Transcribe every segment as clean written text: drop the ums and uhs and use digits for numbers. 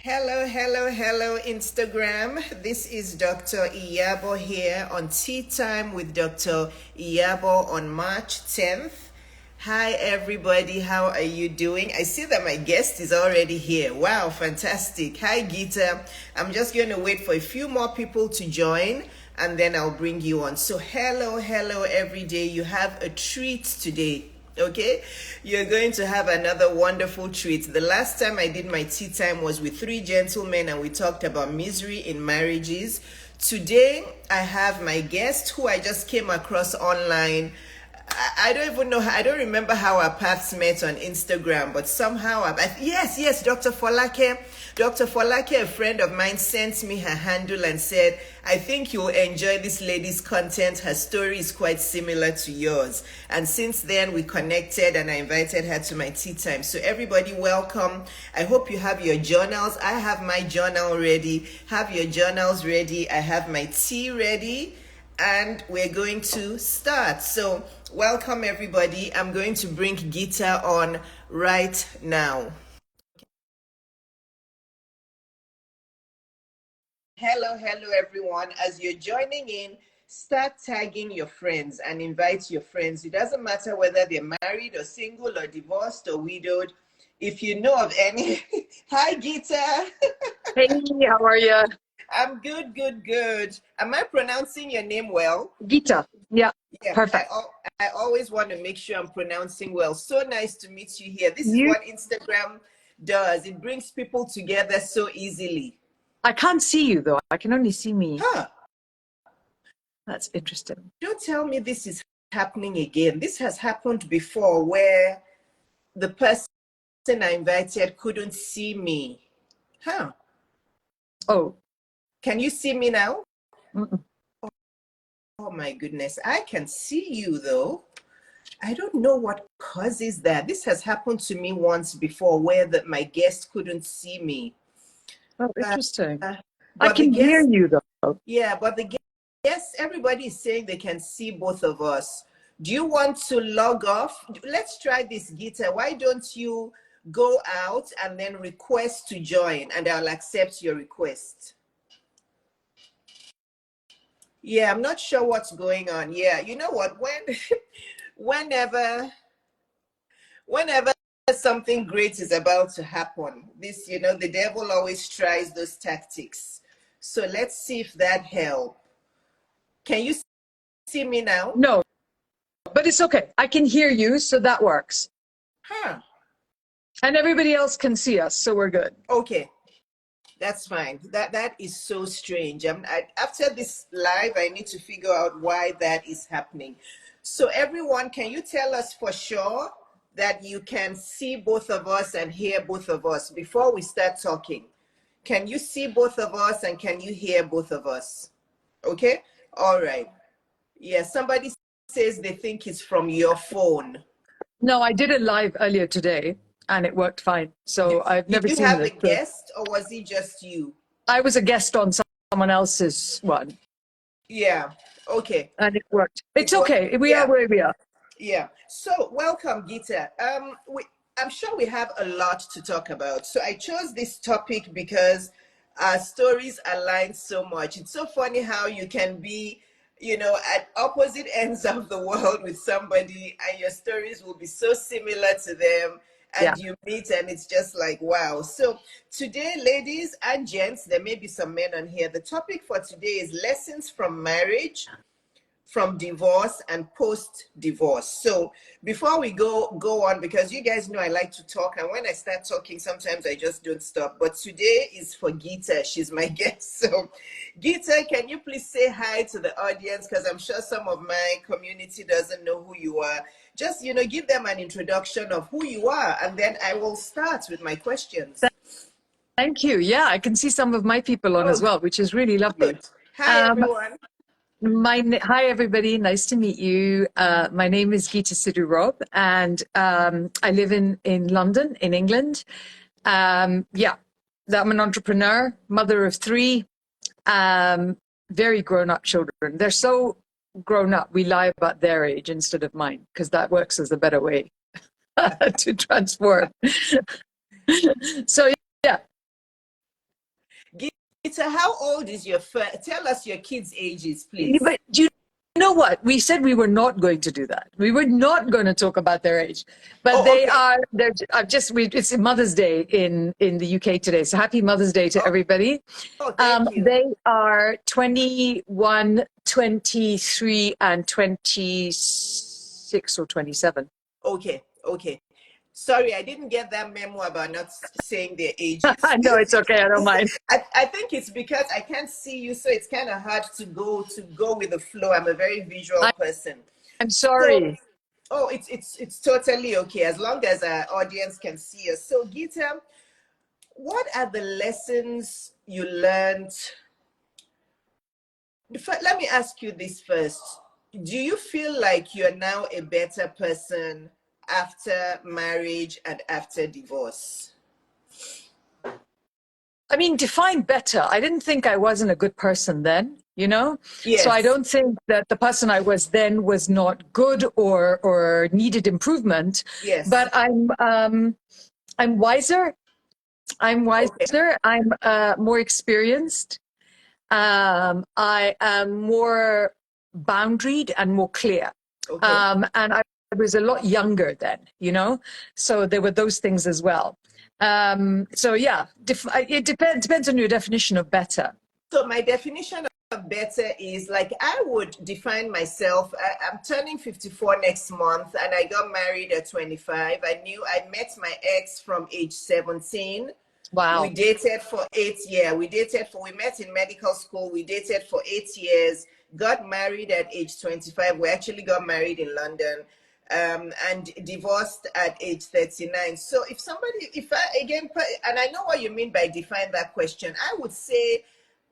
Hello, hello, hello, Instagram. This is Dr. Iyabo here on Tea Time with Dr. Iyabo on March 10th. Hi, everybody. How are you doing? I see that my guest is already here. Wow, fantastic. Hi, Gita. I'm just going to wait for a few more people to join and then I'll bring you on. So, hello, hello, every day. You have a treat today. Okay, you're going to have another wonderful treat. The last time I did my tea time was with three gentlemen and we talked about misery in marriages. Today I have my guest who I just came across online. I don't even know, I don't remember how our paths met on Instagram, but somehow, yes, Dr. Folake. Dr. Folake, a friend of mine, sent me her handle and said, I think you'll enjoy this lady's content. Her story is quite similar to yours. And since then, we connected and I invited her to my tea time. So everybody, welcome. I hope you have your journals. I have my journal ready. Have your journals ready. I have my tea ready. And we're going to start. So welcome everybody. I'm going to bring Gita on right now. Hello, hello everyone. As you're joining in, start tagging your friends and invite your friends. It doesn't matter whether they're married or single or divorced or widowed. If you know of any, hi Gita. Hey, how are you? I'm good, good, good. Am I pronouncing your name well? Gita. Yeah, Yeah, perfect. I always want to make sure I'm pronouncing well. So nice to meet you here. This is You, what Instagram does. It brings people together so easily. I can't see you though. I can only see me. Huh. That's interesting. Don't tell me this is happening again. This has happened before where the person I invited couldn't see me. Huh. Oh, Can you see me now? mm-mm. Oh my goodness. I can see you though. I don't know what causes that. This has happened to me once before where my guest couldn't see me. Oh, Uh, interesting. I but the can hear guest, you though. yeah, but the guest, everybody is saying they can see both of us. Do you want to log off? Let's try this, Gita. Why don't you go out and then request to join and I'll accept your request. Yeah, I'm not sure what's going on. Yeah, you know what? Whenever whenever something great is about to happen, the devil always tries those tactics. So let's see if that helps. Can you see me now? No, but it's okay. I can hear you, so that works. Huh. And everybody else can see us, so we're good. Okay. That's fine. That is so strange. After this live, I need to figure out why that is happening. So everyone, can you tell us for sure that you can see both of us and hear both of us before we start talking? Can you see both of us and can you hear both of us? Okay? All right. Yeah, somebody says they think it's from your phone. No, I did it live earlier today and it worked fine. So I've Did never you seen have a this. guest or was it just you? I was a guest on someone else's one Yeah. Okay. and it worked. It It's was, okay. We are yeah. where we are. Yeah. So welcome, Gita. I'm sure we have a lot to talk about. So I chose this topic because our stories align so much. It's so funny how you can be, at opposite ends of the world with somebody and your stories will be so similar to them Yeah. and you meet and it's just like, wow. So today, ladies and gents, there may be some men on here. The topic for today is lessons from marriage, from divorce and post-divorce. So before we go on, because you guys know I like to talk, and when I start talking, sometimes I just don't stop. But today is for Gita. She's my guest. So Gita, can you please say hi to the audience? Because I'm sure some of my community doesn't know who you are. Just, give them an introduction of who you are, and then I will start with my questions. Thank you. Yeah, I can see some of my people on Oh, as well, which is really lovely. good. Hi, Um, everyone. Hi, everybody. Nice to meet you. My name is Geeta Sidhu Rob, and I live in London, in England. Yeah, I'm an entrepreneur, mother of three, very grown-up children. They're so grown up, we lie about their age instead of mine, because that works as a better way to transform. So, yeah. Gita, how old is your first? Tell us your kids' ages, please. But do you know what? We said we were not going to do that. We were not going to talk about their age. But Oh, they okay. are, they're, I've just, it's Mother's Day in the UK today. So happy Mother's Day to Oh, everybody. oh, thank you. They are 21, 23, and 26 or 27. Okay, okay. Sorry, I didn't get that memo about not saying their ages. No, it's okay. I don't mind. I think it's because I can't see you, so it's kind of hard to go with the flow. I'm a very visual I, person. I'm So, sorry. oh, it's totally okay as long as our audience can see us. So, Gita, what are the lessons you learned? Let me ask you this first. Do you feel like you're now a better person after marriage and after divorce? I mean, define better. I didn't think I wasn't a good person then, you know? So I Yes, don't think that the person I was then was not good or needed improvement, yes. but I'm wiser. I'm Okay, wiser. I'm more experienced. I am more boundaried and more clear. okay. And I was a lot younger then, you know? So there were those things as well. So yeah, it depends on your definition of better. So my definition of better is like I would define myself. I'm turning 54 next month, and I got married at 25. I met my ex from age 17. We Wow. dated for 8 years. We met in medical school. We dated for 8 years, got married at age 25. We actually got married in London, and divorced at age 39. So if I, again, and I know what you mean by define that question, I would say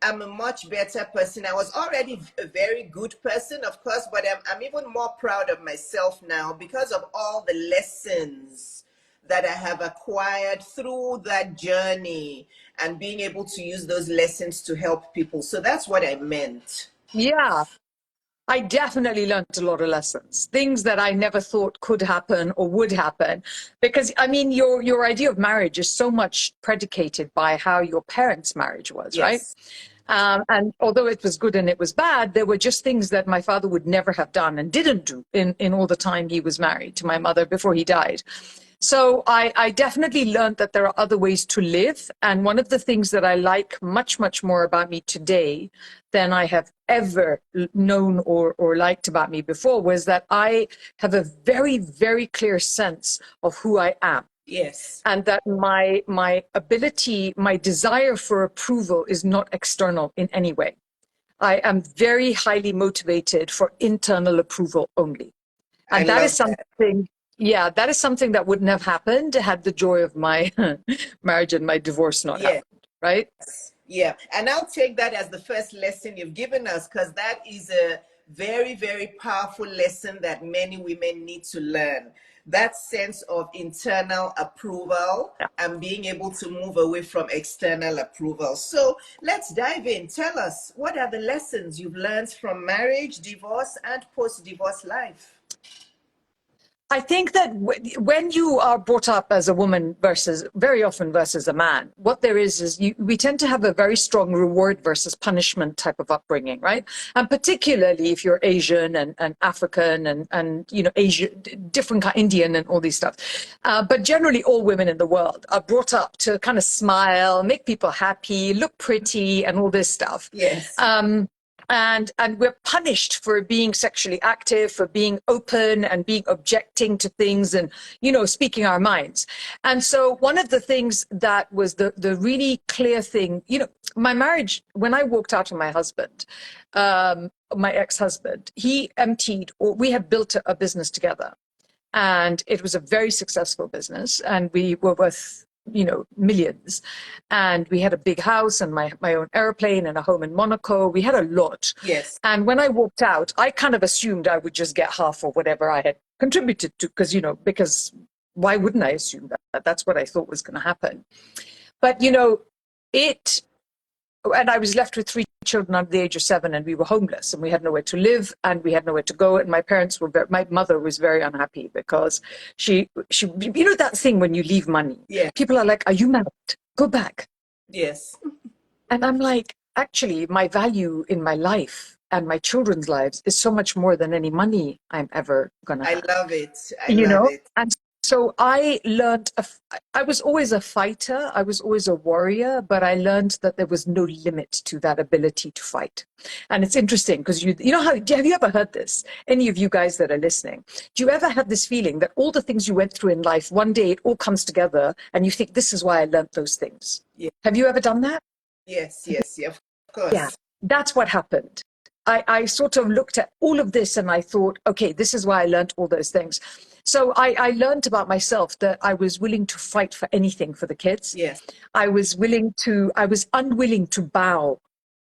I'm a much better person. I was already a very good person, of course, but I'm even more proud of myself now because of all the lessons that I have acquired through that journey and being able to use those lessons to help people. So that's what I meant. Yeah. I definitely learned a lot of lessons, things that I never thought could happen or would happen. Because I mean, your idea of marriage is so much predicated by how your parents' marriage was, right? Yes. And although it was good and it was bad, there were just things that my father would never have done and didn't do in all the time he was married to my mother before he died. So I definitely learned that there are other ways to live. And one of the things that I like much, much more about me today than I have ever known or liked about me before was that I have a very, very clear sense of who I am. Yes. And that my ability, my desire for approval is not external in any way. I am very highly motivated for internal approval only. I And that is love that. something, yeah, that is something that wouldn't have happened had the joy of my marriage and my divorce not Yes. happened, right? Yeah. And I'll take that as the first lesson you've given us because that is a very, very powerful lesson that many women need to learn. That sense of internal approval Yeah. and being able to move away from external approval. So let's dive in. Tell us, what are the lessons you've learned from marriage, divorce, and post-divorce life? I think that when you are brought up as a woman versus very often versus a man, what there is we tend to have a very strong reward versus punishment type of upbringing, right? And particularly if you're Asian and African and you know, Asian, different Indian and all these stuff. But generally all women in the world are brought up to kind of smile, make people happy, look pretty and all this stuff. Yes. And we're punished for being sexually active, for being open and being objecting to things and, you know, speaking our minds. And so one of the things that was the really clear thing, you know, my marriage, when I walked out on my husband, my ex-husband, we had built a business together. And it was a very successful business. And we were worth, you know, millions. And we had a big house and my own airplane and a home in Monaco. We had a lot. Yes. And when I walked out, I kind of assumed I would just get half or whatever I had contributed to, because why wouldn't I assume that? That's what I thought was going to happen. But, you know, and I was left with 3 children under the age of 7, and we were homeless, and we had nowhere to live, and we had nowhere to go. And my mother was very unhappy because she, you know, that thing when you leave money, Yeah. people are like, "Are you mad? Go back." Yes. And I'm like, actually, my value in my life and my children's lives is so much more than any money I'm ever gonna I have. love it. I You love know? it. And so I learned, I was always a fighter, I was always a warrior, but I learned that there was no limit to that ability to fight. And it's interesting because you know how, have you ever heard this? Any of you guys that are listening, do you ever have this feeling that all the things you went through in life, one day it all comes together and you think, this is why I learned those things? Yeah. Have you ever done that? Yes, yes, yeah, of Yeah, course. that's what happened. I sort of looked at all of this and I thought, okay, this is why I learned all those things. So I learned about myself that I was willing to fight for anything for the kids. Yes. I was unwilling to bow,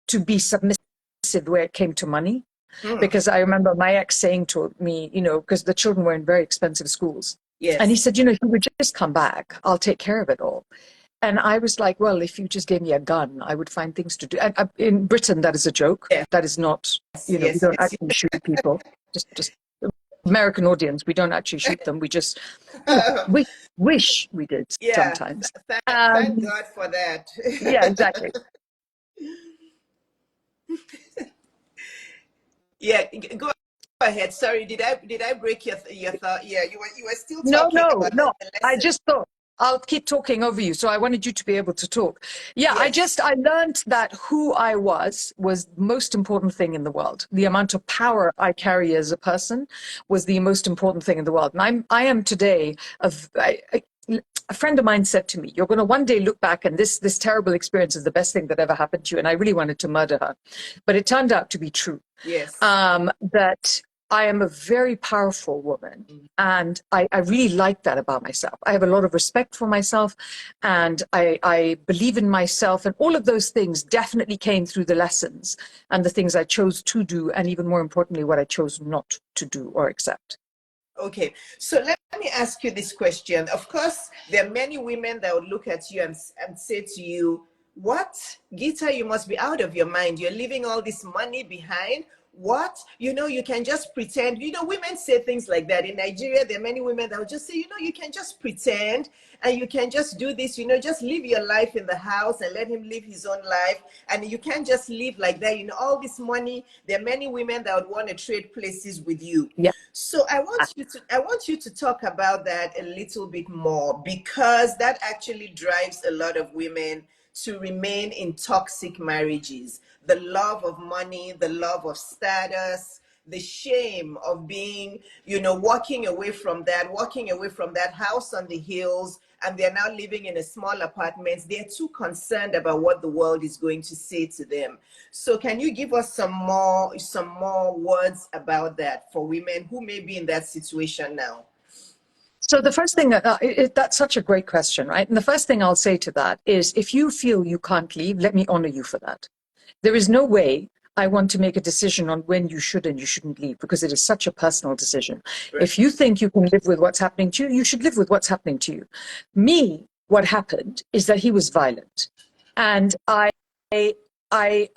to be submissive where it came to money. Mm. Because I remember my ex saying to me, you know, because the children were in very expensive schools. And he Yes. said, you know, if you would just come back, I'll take care of it all. And I was like, well, if you just gave me a gun, I would find things to do. And in Britain, that is a joke. Yeah. That is not, Yes, you know, we yes, don't yes. actually shoot people. Just American audience, we don't actually shoot them. We just, you know, wish we did Yeah. sometimes. Thank God for that. Yeah, exactly. Yeah, go ahead. Sorry, did I break your thought? Yeah, you were still No, talking no, about all no. the I lessons. just thought I'll keep talking over you. So I wanted you to be able to talk. Yeah, Yes. I learned that who I was the most important thing in the world. The amount of power I carry as a person was the most important thing in the world. And I am today a friend of mine said to me, you're going to one day look back and this terrible experience is the best thing that ever happened to you. And I really wanted to murder her, but it turned out to be true. Yes. That I am a very powerful woman. And I really like that about myself. I have a lot of respect for myself and I believe in myself. And all of those things definitely came through the lessons and the things I chose to do. And even more importantly, what I chose not to do or accept. Okay, so let me ask you this question. Of course, there are many women that would look at you and say to you, what? Gita, you must be out of your mind. You're leaving all this money behind. What? You know, you can just pretend. You know, women say things like that. In Nigeria, there are many women that will just say, you know, you can just pretend and you can just do this, you know, just live your life in the house and let him live his own life. And you can't just live like that. You know, all this money, there are many women that would want to trade places with you. Yeah. So I want you to talk about that a little bit more, because that actually drives a lot of women to remain in toxic marriages. The love of money, the love of status, the shame of being, you know, walking away from that house on the hills, and they're now living in a small apartment. They're too concerned about what the world is going to say to them. So can you give us some more words about that for women who may be in that situation now? So the first thing that's such a great question, right? And the first thing I'll say to that is, if you feel you can't leave, let me honor you for that. There is no way I want to make a decision on when you should and you shouldn't leave, because it is such a personal decision. Right. If you think you can live with what's happening to you, you should live with what's happening to you. Me, what happened is that he was violent. And I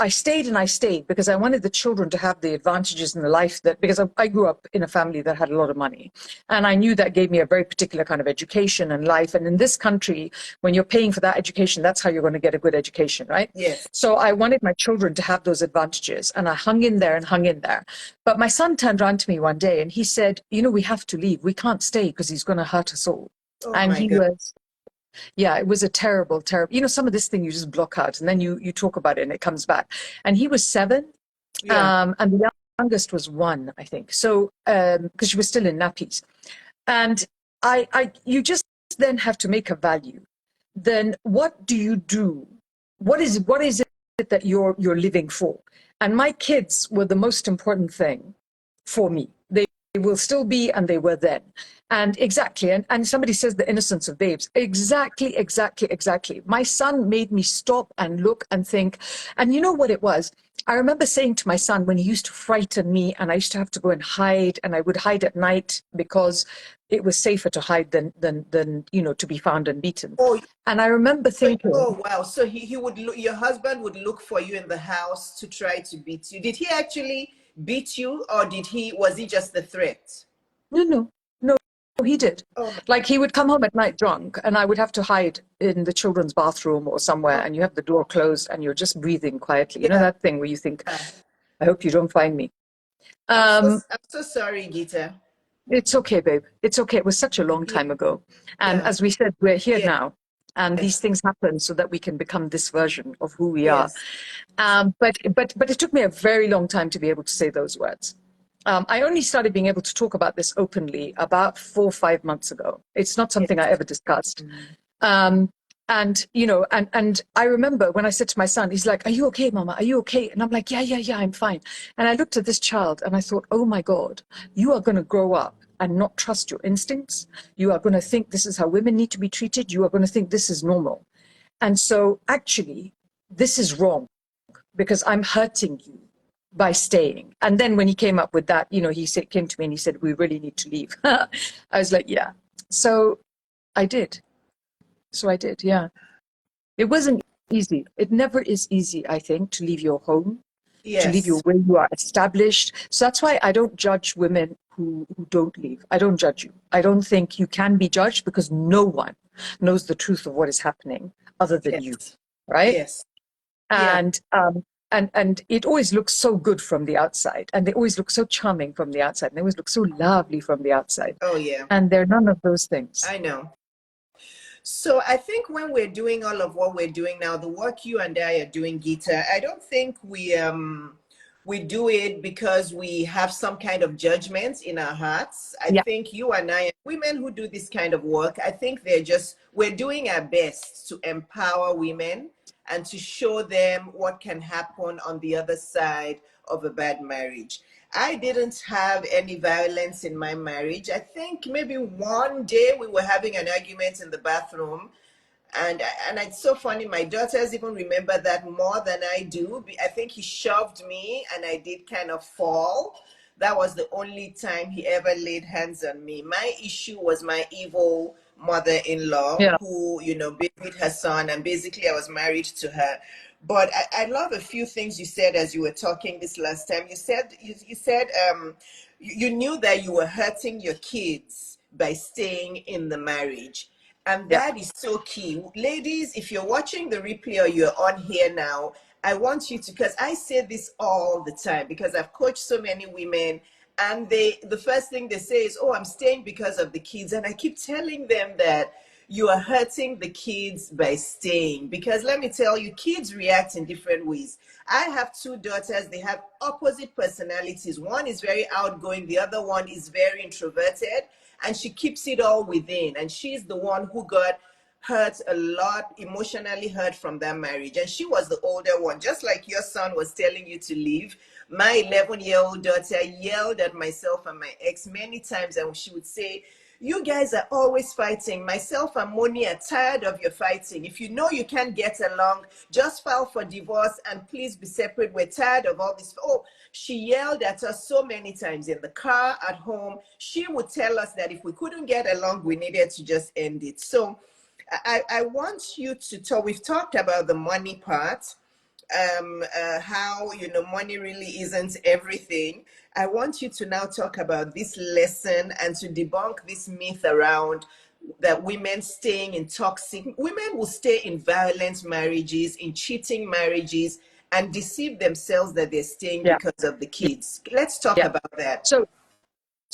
stayed and I stayed because I wanted the children to have the advantages in the life that, because I grew up in a family that had a lot of money. And I knew that gave me a very particular kind of education and life. And in this country, when you're paying for that education, that's how you're going to get a good education, right? Yes. So I wanted my children to have those advantages. And I hung in there and hung in there. But my son turned around to me one day and he said, you know, we have to leave. We can't stay because he's going to hurt us all. Oh And my he God. was, yeah, it was a terrible, terrible, you know, some of this thing you just block out and then you talk about it and it comes back. And he was 7, Yeah. and the youngest was 1, I think. So, because she was still in nappies. And you just then have to make a value. Then what do you do? What is it that you're living for? And my kids were the most important thing for me. They will still be, and they were then. And exactly, and somebody says the innocence of babes. Exactly, exactly, exactly. My son made me stop and look and think. And you know what it was? I remember saying to my son when he used to frighten me and I used to have to go and hide, and I would hide at night because it was safer to hide than you know, to be found and beaten. Oh, And I remember thinking, oh wow. So he would look, your husband would look for you in the house to try to beat you. Did he actually beat you, or was he just the threat? no, no, no, he did. Oh, Like he would come home at night drunk, and I would have to hide in the children's bathroom or somewhere, oh, and you have the door closed, and you're just breathing quietly. You know yeah. that thing where you think, I hope you don't find me. I'm so sorry, Gita. It's okay, babe. It's okay. It was such a long Yeah, time ago. And yeah, as we said, we're here yeah, now. And these yes, things happen so that we can become this version of who we are. yes, But it took me a very long time to be able to say those words. I only started being able to talk about this openly about 4 or 5 months ago. It's not something I yes. ever discussed. Um, and you know, and I remember when I said to my son, he's like, "Are you okay, Mama? Are you okay?" And I'm like, "Yeah, yeah, yeah, I'm fine." And I looked at this child and I thought, "Oh my God, you are going to grow up and not trust your instincts. You are going to think this is how women need to be treated. You are going to think this is normal. And so actually, this is wrong because I'm hurting you by staying." And then when he came up with that, he came to me and he said, "We really need to leave." I was like, "Yeah." So I did. Yeah. It wasn't easy. It never is easy, I think, to leave your home, to leave your Yes, where you are established. So that's why I don't judge women who don't leave. I don't judge you. I don't think you can be judged because no one knows the truth of what is happening other than you, yes, right? yes, yeah. And and it always looks so good from the outside, and they always look so charming from the outside, and they always look so lovely from the outside, Oh, yeah. and they're none of those things. I know. So I think when we're doing all of what we're doing now, the work you and I are doing, Gita, I don't think we do it because we have some kind of judgment in our hearts. I Yeah, think you and I, women who do this kind of work, I think we're doing our best to empower women and to show them what can happen on the other side of a bad marriage. I didn't have any violence in my marriage. I think maybe one day we were having an argument in the bathroom, and it's so funny. My daughters even remember that more than I do. I think he shoved me, and I did kind of fall. That was the only time he ever laid hands on me. My issue was my evil mother-in-law, yeah, who beat her son, and basically I was married to her. But I love a few things you said as you were talking this last time. You knew that you were hurting your kids by staying in the marriage. And yeah, that is so key. Ladies, if you're watching the replay or you're on here now, I want you to, because I say this all the time, because I've coached so many women, and the first thing they say is, "Oh, I'm staying because of the kids." And I keep telling them that you are hurting the kids by staying, because let me tell you, kids react in different ways. I have two daughters. They have opposite personalities. One is very outgoing, the other one is very introverted, and she keeps it all within. And she's the one who got hurt a lot, emotionally hurt from that marriage. And she was the older one, just like your son was telling you to leave. My 11-year-old daughter yelled at myself and my ex many times, and she would say, "You guys are always fighting. Myself and Moni are tired of your fighting. If you know you can't get along, just file for divorce and please be separate. We're tired of all this." Oh, she yelled at us so many times in the car, at home. She would tell us that if we couldn't get along, we needed to just end it. So I want you to talk. We've talked about the money part, how money really isn't everything. I want you to now talk about this lesson and to debunk this myth around that women staying in toxic women will stay in violent marriages, in cheating marriages, and deceive themselves that they're staying yeah, because of the kids. Let's talk yeah. about that. So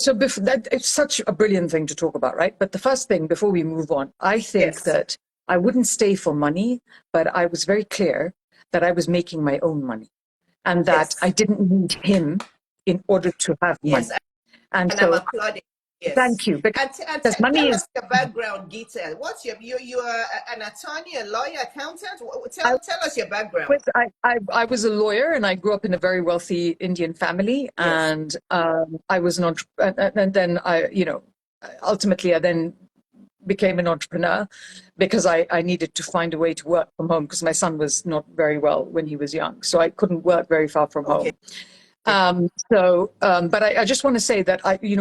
So before that, it's such a brilliant thing to talk about, right? But the first thing before we move on, I think Yes, that I wouldn't stay for money, but I was very clear that I was making my own money and that I yes, didn't need him in order to have yes. money. And And I'm so applauding. Yes. thank you, And because money tell is, us your background, Gita. What's you are an attorney, a lawyer, accountant? I Tell us your background. I was a lawyer and I grew up in a very wealthy Indian family, Yes. and I was an entrepreneur, and then ultimately I then became an entrepreneur because I needed to find a way to work from home because my son was not very well when he was young. So I couldn't work very far from Okay. home. But I just want to say that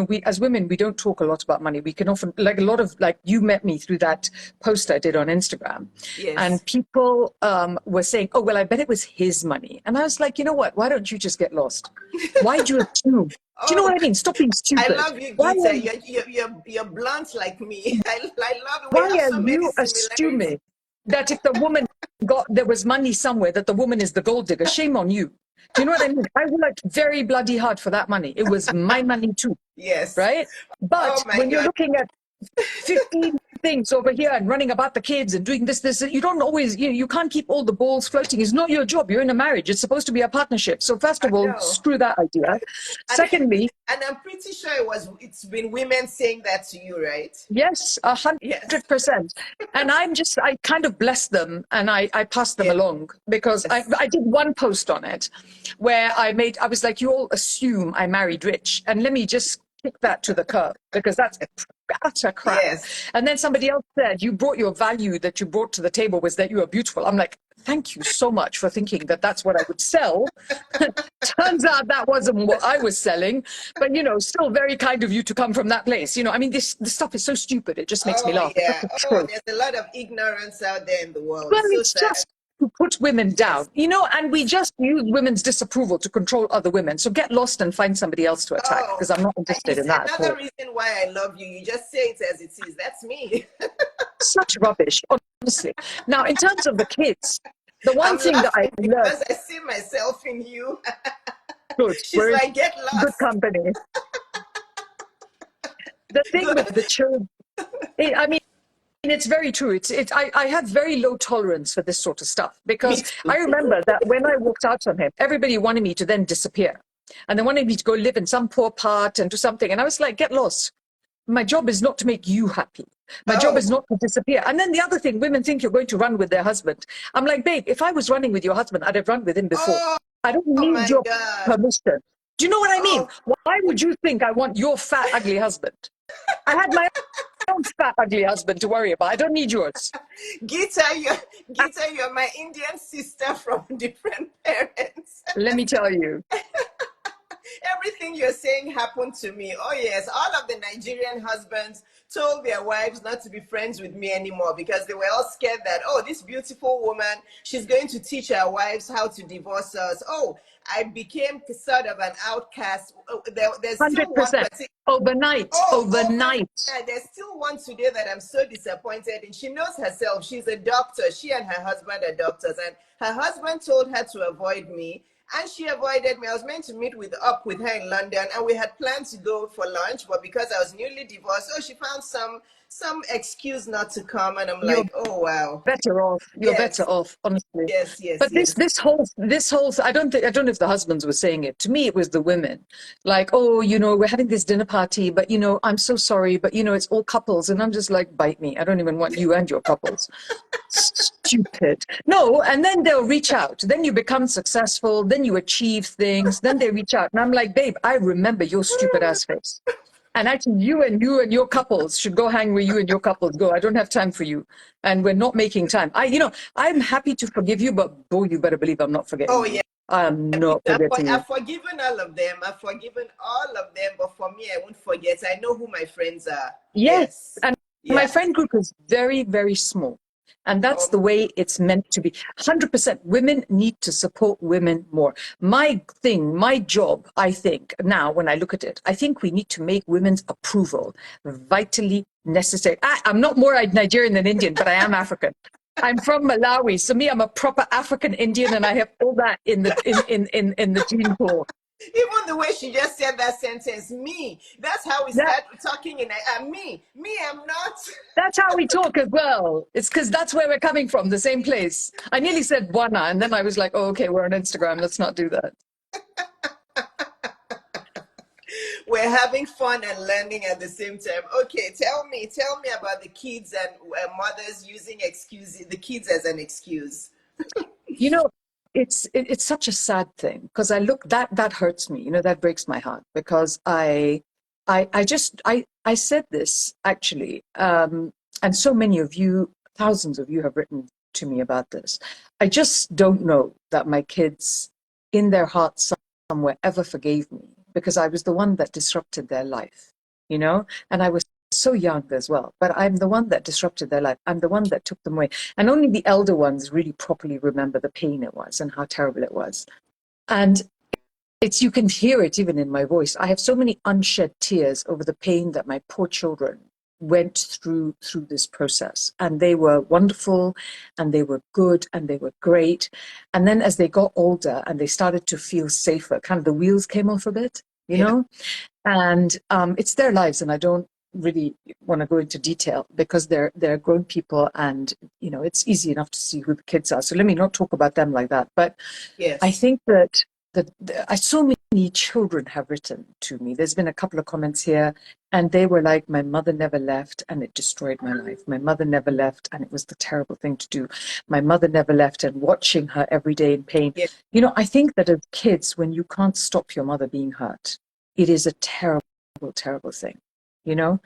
we as women, we don't talk a lot about money. We can often, like a lot of, like you met me through that post I did on Instagram, and Yes. people were saying, "Oh, well, I bet it was his money," and I was like, you know what? Why don't you just get lost? Why do you assume? Do you know Oh, what I mean? Stop being I stupid. love you, Why Gita. are You're blunt like me. I love it. We why have are so many you similarities. assuming that if the woman there was money somewhere, that the woman is the gold digger? Shame on you. Do you know what I mean? I worked very bloody hard for that money. It was my money too, Yes. right? Oh But my when you're God. looking at 15 things over here and running about the kids and doing this, you don't always, you can't keep all the balls floating. It's not your job. You're in a marriage. It's supposed to be a partnership. So first I of all, know. screw that idea. And Secondly, and I'm pretty sure it's been women saying that to you, right? yes, a Yes. 100%. And I kind of bless them, and I pass them Yes. along, because I did one post on it where I was like, you all assume I married rich. And let me just kick that to the curb, because that's utter crap. Yes. And then somebody else said, you brought your value that you brought to the table was that you are beautiful. I'm like, thank you so much for thinking that that's what I would sell. Turns out that wasn't what I was selling, but still very kind of you to come from that place. I mean, this stuff is so stupid. It just makes me Oh laugh. It's yeah. such a Oh, trope. there's a lot of ignorance out there in the world. Well, It's so it's sad. just to put women Yes. down, and we just use women's disapproval to control other women. So get lost and find somebody else to attack, Oh, because I'm not interested it's in that at another all. reason why I love you. You just say it as it is. That's me. Such rubbish, honestly. Now, in terms of the kids, the one I'm thing that I laughing learned, because I see myself in you. good, She's we're in like, get good lost. company. The thing with Good. the children, I mean, it's very true. I have very low tolerance for this sort of stuff, Me because I too. remember that when I walked out on him, everybody wanted me to then disappear. And they wanted me to go live in some poor part and do something. And I was like, get lost. My job is not to make you happy. My job Oh, is not to disappear. And then the other thing, women think you're going to run with their husband. I'm like, babe, if I was running with your husband, I'd have run with him before. oh, I don't oh need my your God. permission. Do you know what I mean? Oh, Why would you think I want your fat, ugly husband? I had my own fat, ugly husband to worry about. I don't need yours. Gita, you're my Indian sister from different parents. Let me tell you. Everything you're saying happened to me. Oh, yes. All of the Nigerian husbands told their wives not to be friends with me anymore because they were all scared that, oh, this beautiful woman, she's going to teach our wives how to divorce us. Oh, I became sort of an outcast. Oh, there's still one 100%. particular. Overnight. Oh, Overnight. there's still one today that I'm so disappointed in. She knows herself. She's a doctor. She and her husband are doctors. And her husband told her to avoid me. And she avoided me. I was meant to meet with her in London, and we had planned to go for lunch, but because I was newly divorced, she found some excuse not to come. And I'm You're like, oh wow. better off. You're better Yes, off, honestly. yes, yes, But this yes. this whole I don't know if the husbands were saying it. To me, it was the women. Like, oh, we're having this dinner party, but I'm so sorry, but it's all couples. And I'm just like, bite me. I don't even want you and your couples. Stupid. No, and then they'll reach out. Then you become successful. Then you achieve things. Then they reach out. And I'm like, babe, I remember your stupid ass face. And actually, you and your couples should go hang where you and your couples go. I don't have time for you. And we're not making time. I'm happy to forgive you, but boy, you better believe I'm not Oh forgetting yeah. you. I'm not forgetting you. I've forgiven all of them. I've forgiven all of them, but for me, I won't forget. I know who my friends are. Yes. Yes. And my Yeah. friend group is very, very small. And that's Oh, the way it's meant to be. 100% women need to support women more. My job, I think, now when I look at it, I think we need to make women's approval vitally necessary. I'm not more Nigerian than Indian, but I am African. I'm from Malawi. So me, I'm a proper African Indian, and I have all that in the gene pool. even the way she just said that sentence, me. That's how we Yeah. start talking in me. Me, I'm not. That's how we talk as well. It's because that's where we're coming from, the same place. I nearly said Buana, and then I was like, oh, okay, we're on Instagram. Let's not do that. We're having fun and learning at the same time. Okay, tell me about the kids and mothers using the kids as an excuse. You know, it's such a sad thing, because that hurts me. That breaks my heart, because I said this actually, and so many of you, thousands of you, have written to me about this. I just don't know that my kids, in their hearts, somewhere ever forgave me because I was the one that disrupted their life, you know, and I was so young as well, but I'm the one that disrupted their life. I'm the one that took them away. And only the elder ones really properly remember the pain it was and how terrible it was. And it's, you can hear it even in my voice. I have so many unshed tears over the pain that my poor children went through this process, and they were wonderful and they were good and they were great. And then as they got older and they started to feel safer, kind of the wheels came off a bit, you know. And it's their lives, and I don't really want to go into detail because they're grown people, and you know it's easy enough to see who the kids are, so let me not talk about them like that. But I think that so many children have written to me. There's been a couple of comments here, and they were like, my mother never left and it destroyed my life. My mother never left and it was the terrible thing to do. My mother never left, and watching her every day in pain. You know, I think that as kids, when you can't stop your mother being hurt, it is a terrible, terrible thing, you know?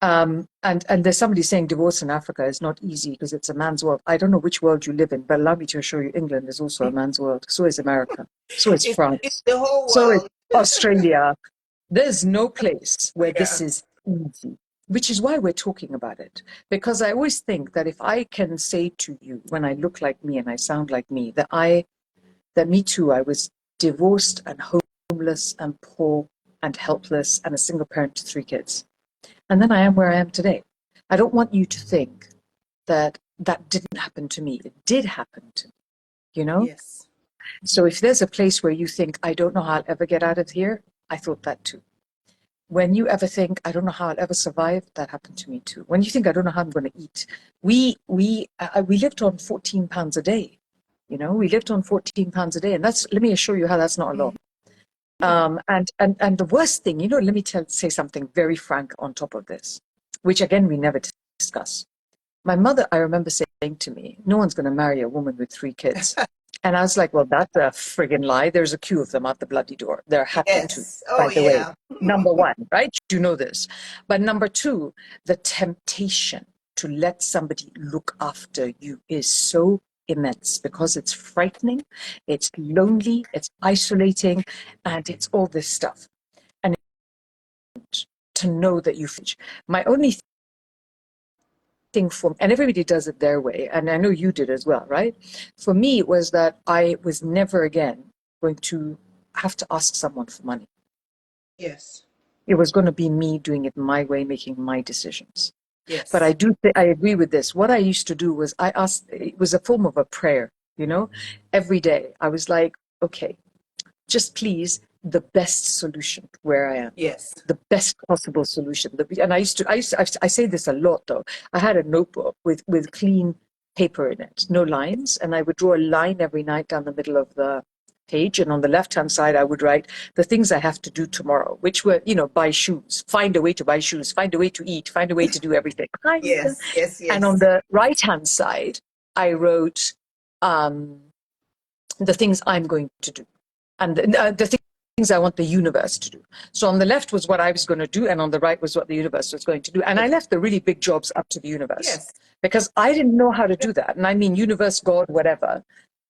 And there's somebody saying divorce in Africa is not easy because it's a man's world. I don't know which world you live in, but allow me to assure you, England is also a man's world. So is America. So is France. It's the whole world. So is Australia. There's no place where this is easy, which is why we're talking about it. Because I always think that if I can say to you, when I look like me and I sound like me, that me too, I was divorced and homeless and poor and helpless and a single parent to 3 kids. And then I am where I am today. I don't want you to think that that didn't happen to me. It did happen to me, you know? Yes. So if there's a place where you think, I don't know how I'll ever get out of here, I thought that too. When you ever think, I don't know how I'll ever survive, that happened to me too. When you think, I don't know how I'm going to eat, we lived on £14 a day. You know, we lived on £14 a day, and let me assure you how that's not a lot. And the worst thing, you know, let me say something very frank on top of this, which again we never discuss. My mother, I remember saying to me, no one's going to marry a woman with 3 kids. And I was like, well, that's a friggin' lie. There's a queue of them out the bloody door. They're happy to, by the way. Number one, right? You know this. But number 2, the temptation to let somebody look after you is so immense because it's frightening, it's lonely, it's isolating, and it's all this stuff. And to know that my only thing and everybody does it their way, and I know you did as well, right? For me, it was that I was never again going to have to ask someone for money. Yes. It was going to be me doing it my way, making my decisions. Yes. But I agree with this. What I used to do was it was a form of a prayer, you know, every day. I was like, okay, just please, the best solution where I am. Yes. The best possible solution. And I say this a lot though. I had a notebook with clean paper in it, no lines. And I would draw a line every night down the middle of the page, and on the left-hand side I would write the things I have to do tomorrow, which were, you know, buy shoes, find a way to buy shoes, find a way to eat, find a way to do everything. Yes. And on the right-hand side I wrote the things I'm going to do, and the things I want the universe to do. So on the left was what I was going to do, and on the right was what the universe was going to do. And I left the really big jobs up to the universe because I didn't know how to do that. And I mean, universe, God, whatever.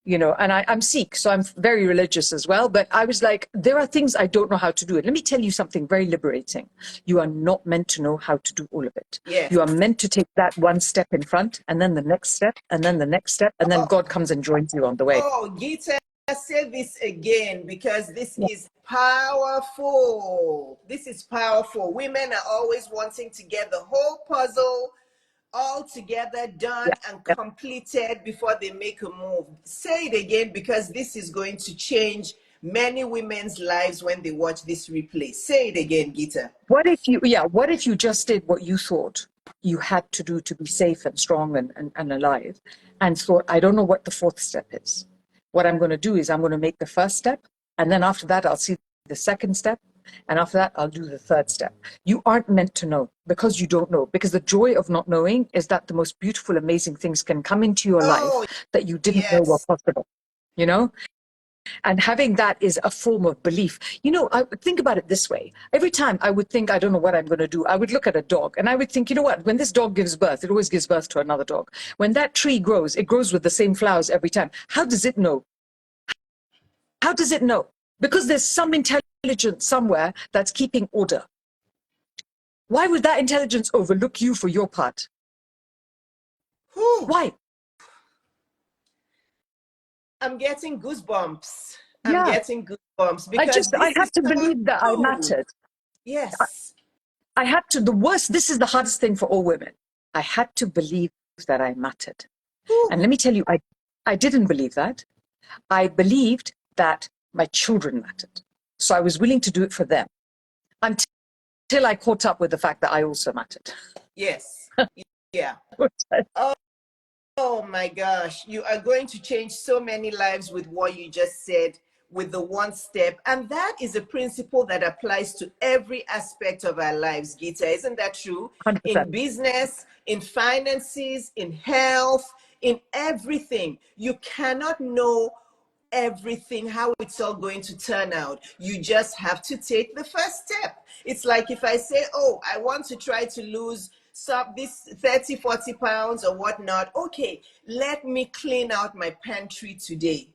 You know, and I'm Sikh, so I'm very religious as well. But I was like, there are things I don't know how to do. And let me tell you something very liberating. You are not meant to know how to do all of it. Yes. You are meant to take that one step in front, and then the next step, and then the next step, and then God comes and joins you on the way. Oh, Gita, say this again because this is powerful. This is powerful. Women are always wanting to get the whole puzzle all together, done and completed before they make a move. Say it again because this is going to change many women's lives when they watch this replay. Say it again, Gita. What if you just did what you thought you had to do to be safe and strong and alive, and thought, I don't know what the 4th step is. What I'm going to do is I'm going to make the 1st step, and then after that I'll see the 2nd step, and after that, I'll do the 3rd step. You aren't meant to know because you don't know. Because the joy of not knowing is that the most beautiful, amazing things can come into your life that you didn't know were possible, you know? And having that is a form of belief. You know, I would think about it this way. Every time I would think, I don't know what I'm going to do, I would look at a dog and I would think, you know what, when this dog gives birth, it always gives birth to another dog. When that tree grows, it grows with the same flowers every time. How does it know? How does it know? because there's some intelligence somewhere that's keeping order. Why would that intelligence overlook you for your part? Whew. Why? I'm getting goosebumps. I'm Yeah. getting goosebumps because I this had is to so believe that I true. mattered. Yes. I had to, this is the hardest thing for all women. I had to believe that I mattered. Whew. And let me tell you, I didn't believe that. I believed that my children mattered. So I was willing to do it for them until I caught up with the fact that I also mattered. Yes. Yeah. Oh my gosh, you are going to change so many lives with what you just said, with the one step. And that is a principle that applies to every aspect of our lives, Gita. Isn't that true? 100%. In business, in finances, in health, in everything. You cannot know everything, how it's all going to turn out. You just have to take the first step. It's like if I say, oh, I want to try to lose this 30-40 pounds or whatnot. Okay, let me clean out my pantry today.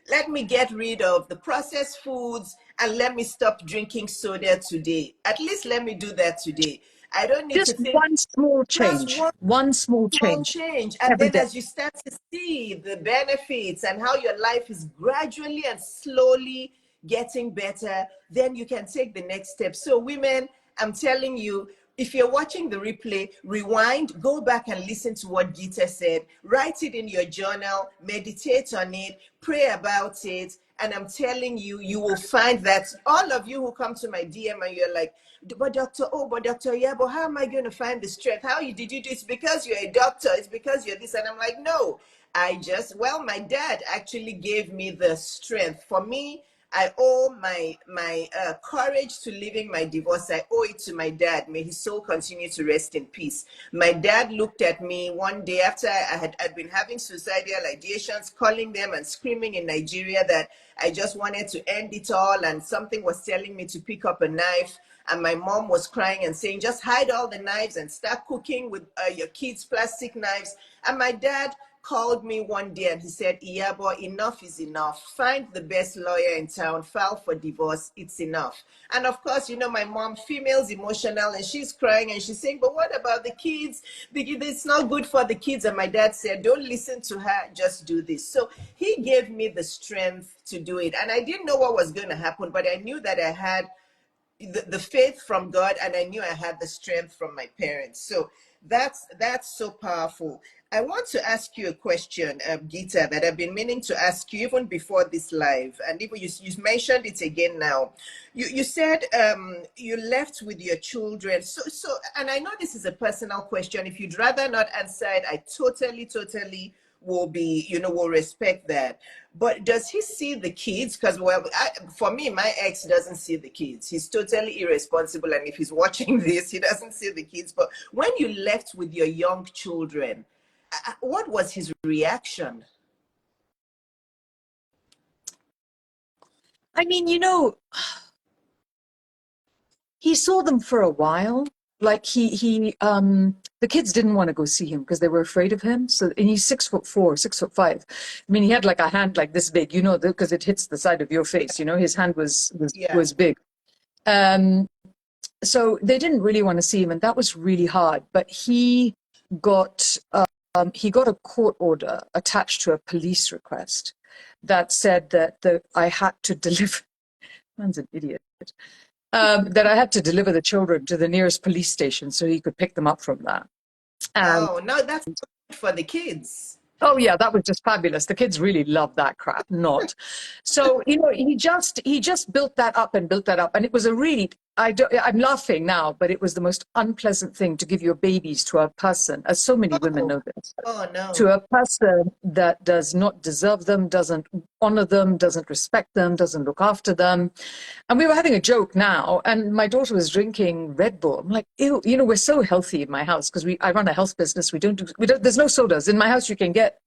Let me get rid of the processed foods and let me stop drinking soda today. At least let me do that today. I don't need to Just think. one small Just change, one one small small change change. And every then day. as you start to see the benefits and how your life is gradually and slowly getting better, then you can take the next step. So women, I'm telling you, if you're watching the replay, rewind, go back and listen to what Gita said, write it in your journal, meditate on it, pray about it. And I'm telling you, you will find that all of you who come to my DM and you're like, but Dr. Iyabo, how am I going to find the strength? Did you do it? It's because you're a doctor. It's because you're this. And I'm like, no, my dad actually gave me the strength. For me, I owe my courage to living my divorce. I owe it to my dad. May his soul continue to rest in peace. My dad looked at me one day after I'd been having suicidal ideations, calling them and screaming in Nigeria that I just wanted to end it all, and something was telling me to pick up a knife. And my mom was crying and saying, just hide all the knives and start cooking with your kids' plastic knives. And my dad called me one day and he said, Iyabo, enough is enough. Find the best lawyer in town, file for divorce. It's enough. And of course, you know, my mom, female's emotional, and she's crying and she's saying, but what about the kids? It's not good for the kids. And my dad said, don't listen to her, just do this. So he gave me the strength to do it. And I didn't know what was going to happen, but I knew that I had the faith from God, and I knew I had the strength from my parents. So that's so powerful. I want to ask you a question, Gita, that I've been meaning to ask you even before this live, and even you mentioned it again now. You said you left with your children. So, and I know this is a personal question. If you'd rather not answer it, I totally will respect that. But does he see the kids? Because, well, for me, my ex doesn't see the kids. He's totally irresponsible. And if he's watching this, he doesn't see the kids. But when you left with your young children, what was his reaction? I mean, he saw them for a while. Like the kids didn't want to go see him because they were afraid of him. So, and he's 6'4", 6'5". I mean, he had like a hand like this big, because it hits the side of your face. His hand Yeah. was big. So they didn't really want to see him, and that was really hard. But got he got a court order attached to a police request that said that I had to deliver. Man's an idiot. That I had to deliver the children to the nearest police station so he could pick them up from that. Oh, no, that's good for the kids. Oh yeah, that was just fabulous. The kids really loved that crap. Not. So, he just built that up and built that up. And it was a really, I'm laughing now, but it was the most unpleasant thing to give your babies to a person, as so many women Oh, know this, oh to no. a person that does not deserve them, doesn't honor them, doesn't respect them, doesn't look after them. And we were having a joke now, and my daughter was drinking Red Bull. I'm like, ew, we're so healthy in my house because I run a health business. We don't, there's no sodas. In my house you can get,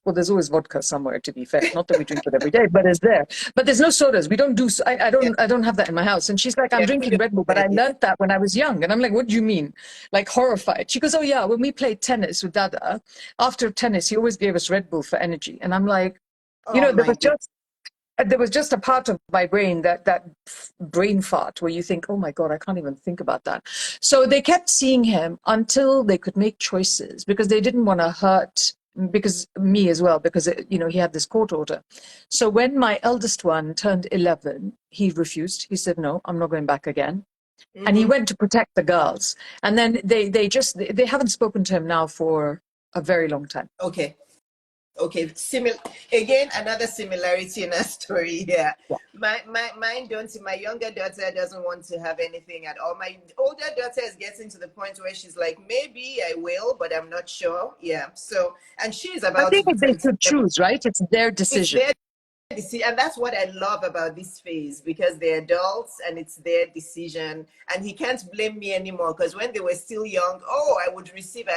well, there's always vodka somewhere, to be fair. Not that we drink it every day, but it's there. But there's no sodas. We don't do, Yeah, I don't have that in my house. And she's like, I'm yeah, we drinking don't Red Bull, do but I that. Yeah. learned that when I was young. And I'm like, what do you mean? Like horrified. She goes, oh yeah, when we played tennis with Dada, after tennis, he always gave us Red Bull for energy. And I'm like, Oh there my was God. there was just a part of my brain, that brain fart where you think, oh my God, I can't even think about that. So they kept seeing him until they could make choices, because they didn't want to hurt, because me as well, because he had this court order. So when my eldest one turned 11, he refused. He said, no, I'm not going back again. Mm-hmm. And he went to protect the girls. And then they haven't spoken to him now for a very long time. Okay. Again, another similarity in our story here. Yeah. My younger daughter doesn't want to have anything at all. My older daughter is getting to the point where she's like, maybe I will, but I'm not sure. Yeah. So, and she's about I think to be they should choose, right? It's their decision. It's their decision. And that's what I love about this phase, because they're adults and it's their decision. And he can't blame me anymore, because when they were still young, I would receive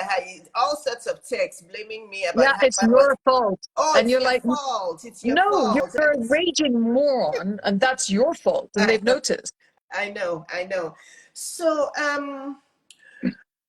all sorts of texts blaming me about how it's your fault. And you're like, fault. It's your fault. No, you're a raging moron, and that's your fault. And they've noticed. I know. So,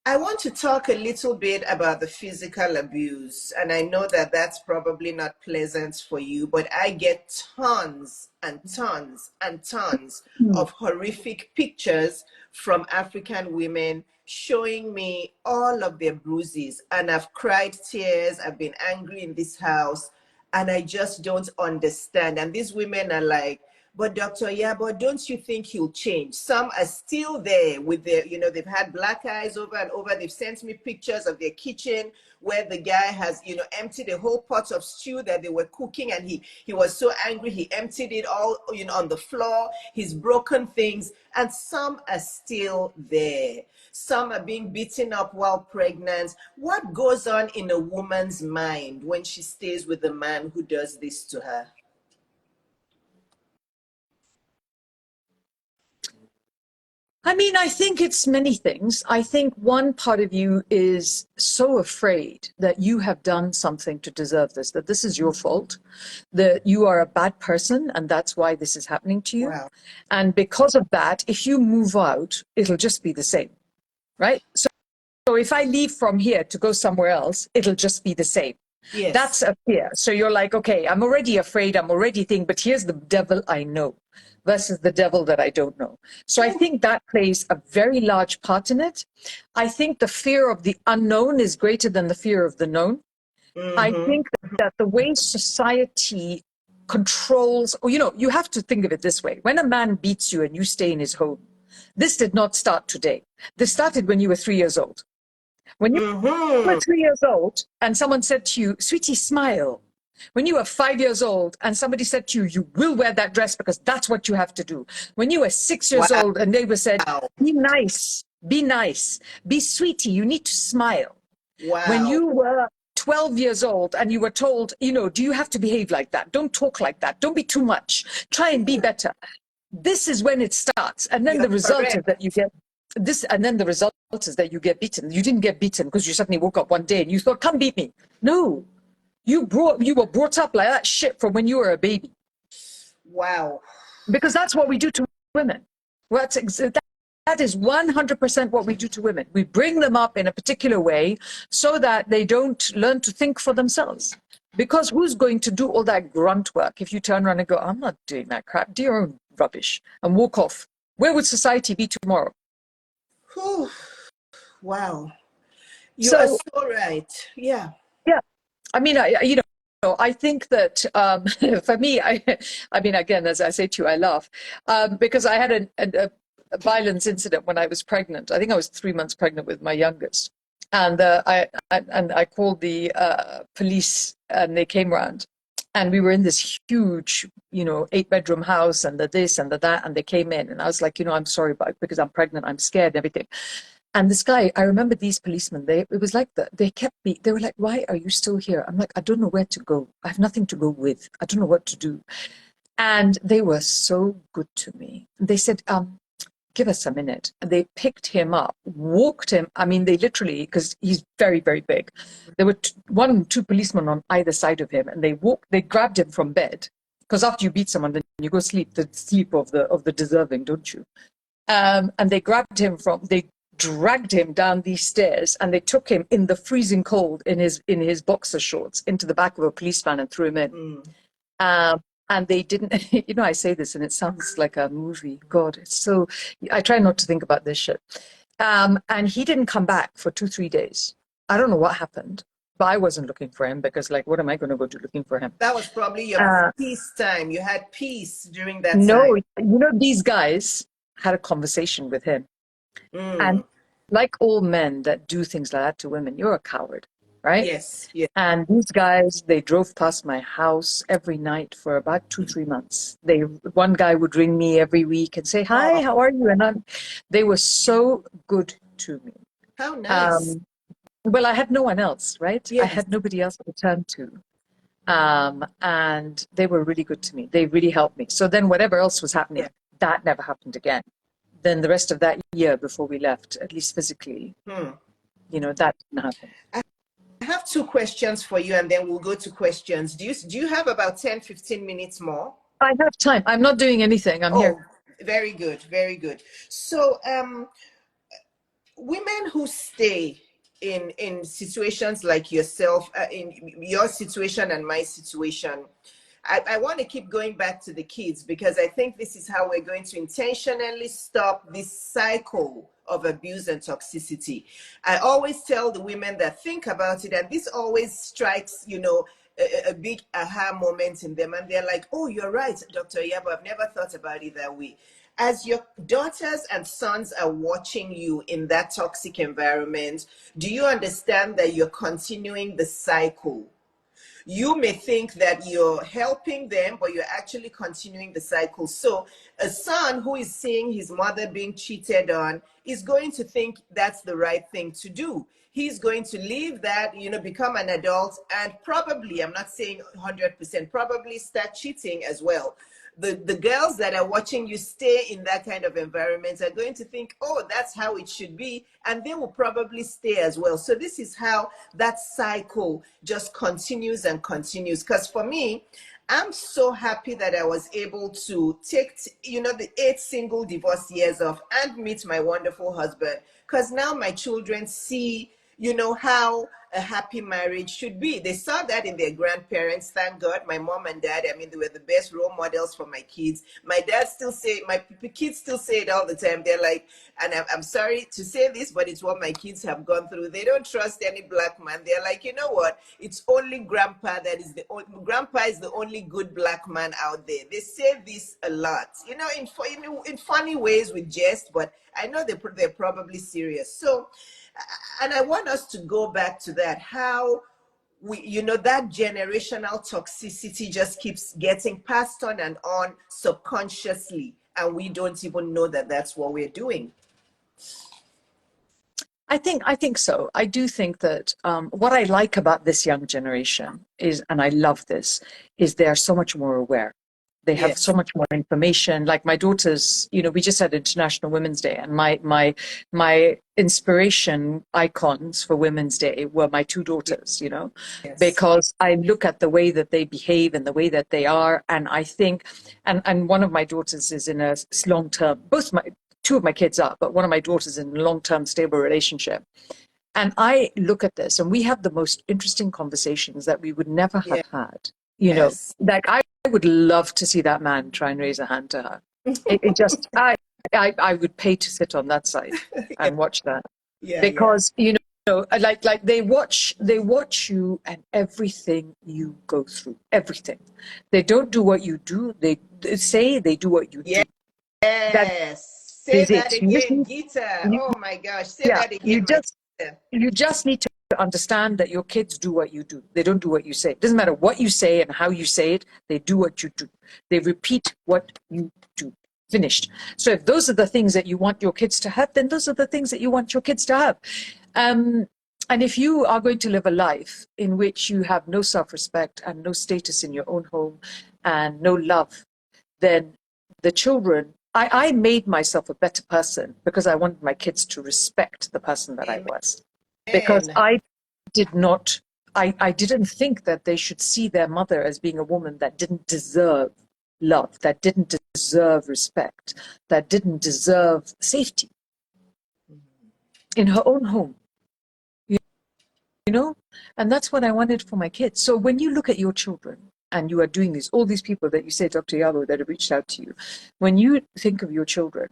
I want to talk a little bit about the physical abuse. And I know that that's probably not pleasant for you, but I get tons and tons and tons of horrific pictures from African women showing me all of their bruises. And I've cried tears. I've been angry in this house. And I just don't understand. And these women are like, but Dr. Iyabo, don't you think he'll change? Some are still there with their, they've had black eyes over and over. They've sent me pictures of their kitchen where the guy has, emptied a whole pot of stew that they were cooking, and he was so angry, he emptied it all, on the floor. He's broken things, and some are still there. Some are being beaten up while pregnant. What goes on in a woman's mind when she stays with a man who does this to her? I mean, I think it's many things. I think one part of you is so afraid that you have done something to deserve this, that this is your fault, that you are a bad person, and that's why this is happening to you. Wow. And because of that, if you move out, it'll just be the same, right? So if I leave from here to go somewhere else, it'll just be the same. Yes. That's a fear. So you're like, okay, I'm already afraid, I'm already thinking, but here's the devil I know versus the devil that I don't know. So I think that plays a very large part in it. I think the fear of the unknown is greater than the fear of the known. Mm-hmm. I think that the way society controls, you have to think of it this way. When a man beats you and you stay in his home, this did not start today. This started when you were 3 years old. When you were 3 years old and someone said to you, sweetie, smile. When you were 5 years old and somebody said to you, you will wear that dress because that's what you have to do. When you were 6 years old and neighbor said, be nice, be sweetie, you need to smile. Wow. When you were 12 years old and you were told, do you have to behave like that? Don't talk like that. Don't be too much. Try and be better. This is when it starts. And then the result is that you get this, and then the result is that you get beaten. You didn't get beaten because you suddenly woke up one day and you thought, come beat me. No, you were brought up like that shit from when you were a baby. Wow. Because that's what we do to women. That is 100% what we do to women. We bring them up in a particular way so that they don't learn to think for themselves. Because who's going to do all that grunt work if you turn around and go, I'm not doing that crap, do your own rubbish, and walk off? Where would society be tomorrow? Whew. Wow. You are so right. Yeah. Yeah. I mean, I think that for me, I mean, again, as I say to you, I laugh because I had a violence incident when I was pregnant. I think I was 3 months pregnant with my youngest. And I called the police and they came around. And we were in this huge, 8-bedroom house and the this and the that. And they came in and I was like, I'm sorry, but because I'm pregnant, I'm scared and everything. And this guy, I remember these policemen, it was like they kept me, they were like, why are you still here? I'm like, I don't know where to go. I have nothing to go with. I don't know what to do. And they were so good to me. They said, give us a minute. And they picked him up, walked him. I mean, they literally, because he's very, very big. There were two policemen on either side of him, and they grabbed him from bed. Because after you beat someone, then you go sleep, the sleep of the deserving, don't you? And they grabbed him they dragged him down these stairs, and they took him in the freezing cold in his boxer shorts into the back of a police van and threw him in. and they didn't, I say this and it sounds like a movie. God, I try not to think about this shit. And he didn't come back for 2, 3 days. I don't know what happened, but I wasn't looking for him because, like, what am I going to go to looking for him? That was probably your Uh, peace time. You had peace during that no, time. these guys had a conversation with him. And Mm. like all men that do things like that to women, you're a coward, right? Yes, yes. And these guys, they drove past my house every night for about 2, 3 months. One guy would ring me every week and say, Oh, "Hi, how are you?" And they were so good to me. how nice. Um, well, I had no one else, right? I Yes. had nobody else to turn to. And they were really good to me. They really helped me. So then whatever else was Yeah. happening, that never happened again. Then the rest of that year before we left, at least physically, Hmm. that didn't happen. I have two questions for you, and then we'll go to questions. Do you have about 10, 15 minutes more? I have time. I'm not doing anything. I'm here. Oh, very good, very good. So, women who stay in situations like yourself, in your situation and my situation, I want to keep going back to the kids because I think this is how we're going to intentionally stop this cycle of abuse and toxicity. I always tell the women that think about it, and this always strikes, a big aha moment in them, and they're like, "Oh, you're right, Dr. Iyabo. I've never thought about it that way." As your daughters and sons are watching you in that toxic environment, do you understand that you're continuing the cycle? You may think that you're helping them, but you're actually continuing the cycle. So a son who is seeing his mother being cheated on is going to think that's the right thing to do. He's going to leave that, become an adult, and probably, I'm not saying 100%, probably start cheating as well. The girls that are watching you stay in that kind of environment are going to think, oh, that's how it should be, and they will probably stay as well. So this is how that cycle just continues and continues. Because for me, I'm so happy that I was able to take, the 8 single divorce years off and meet my wonderful husband. Because now my children see, how a happy marriage should be. They saw that in their grandparents. Thank God, my mom and dad, I mean, they were the best role models for my kids. My kids still say it all the time. They're like, and I'm sorry to say this, but it's what my kids have gone through. They don't trust any black man. They're like, you know what? It's only grandpa grandpa is the only good black man out there. They say this a lot, in funny ways with jest, but I know they're probably serious. So, and I want us to go back to that, how that generational toxicity just keeps getting passed on and on subconsciously, and we don't even know that that's what we're doing. I think so. I do think that what I like about this young generation is, and I love this, is they are so much more aware. They have so Yes, much more information. Like my daughters, we just had International Women's Day, and my inspiration icons for Women's Day were my two daughters, yes, because I look at the way that they behave and the way that they are, and I think, and one of my daughters is in a long term. Two of my kids are, but one of my daughters in a long-term stable relationship. And I look at this and we have the most interesting conversations that we would never have had. yes. Like I would love to see that man try and raise a hand to her. It just, I would pay to sit on that side Yeah, and watch that yeah, yeah. because, like they watch you and everything you go through, everything. They don't do what you do. They say they do what you do. That Yes. Say is that it. You just again, need, Gita. you, Oh my gosh. Say yeah, that again, my sister. you just need to understand that your kids do what you do. They don't do what you say. It doesn't matter what you say and how you say it. They do what you do. They repeat what you do. Finished. So if those are the things that you want your kids to have, then those are the things that you want your kids to have. And if you are going to live a life in which you have no self-respect and no status in your own home and no love, then the children, I made myself a better person because I wanted my kids to respect the person that I was. Because Amen. I did not, I didn't think that they should see their mother as being a woman that didn't deserve love, that didn't deserve respect, that didn't deserve safety in her own home. You know? And that's what I wanted for my kids. So when you look at your children, and you are doing this, all these people that you say, Dr. Iyabo, that have reached out to you, when you think of your children,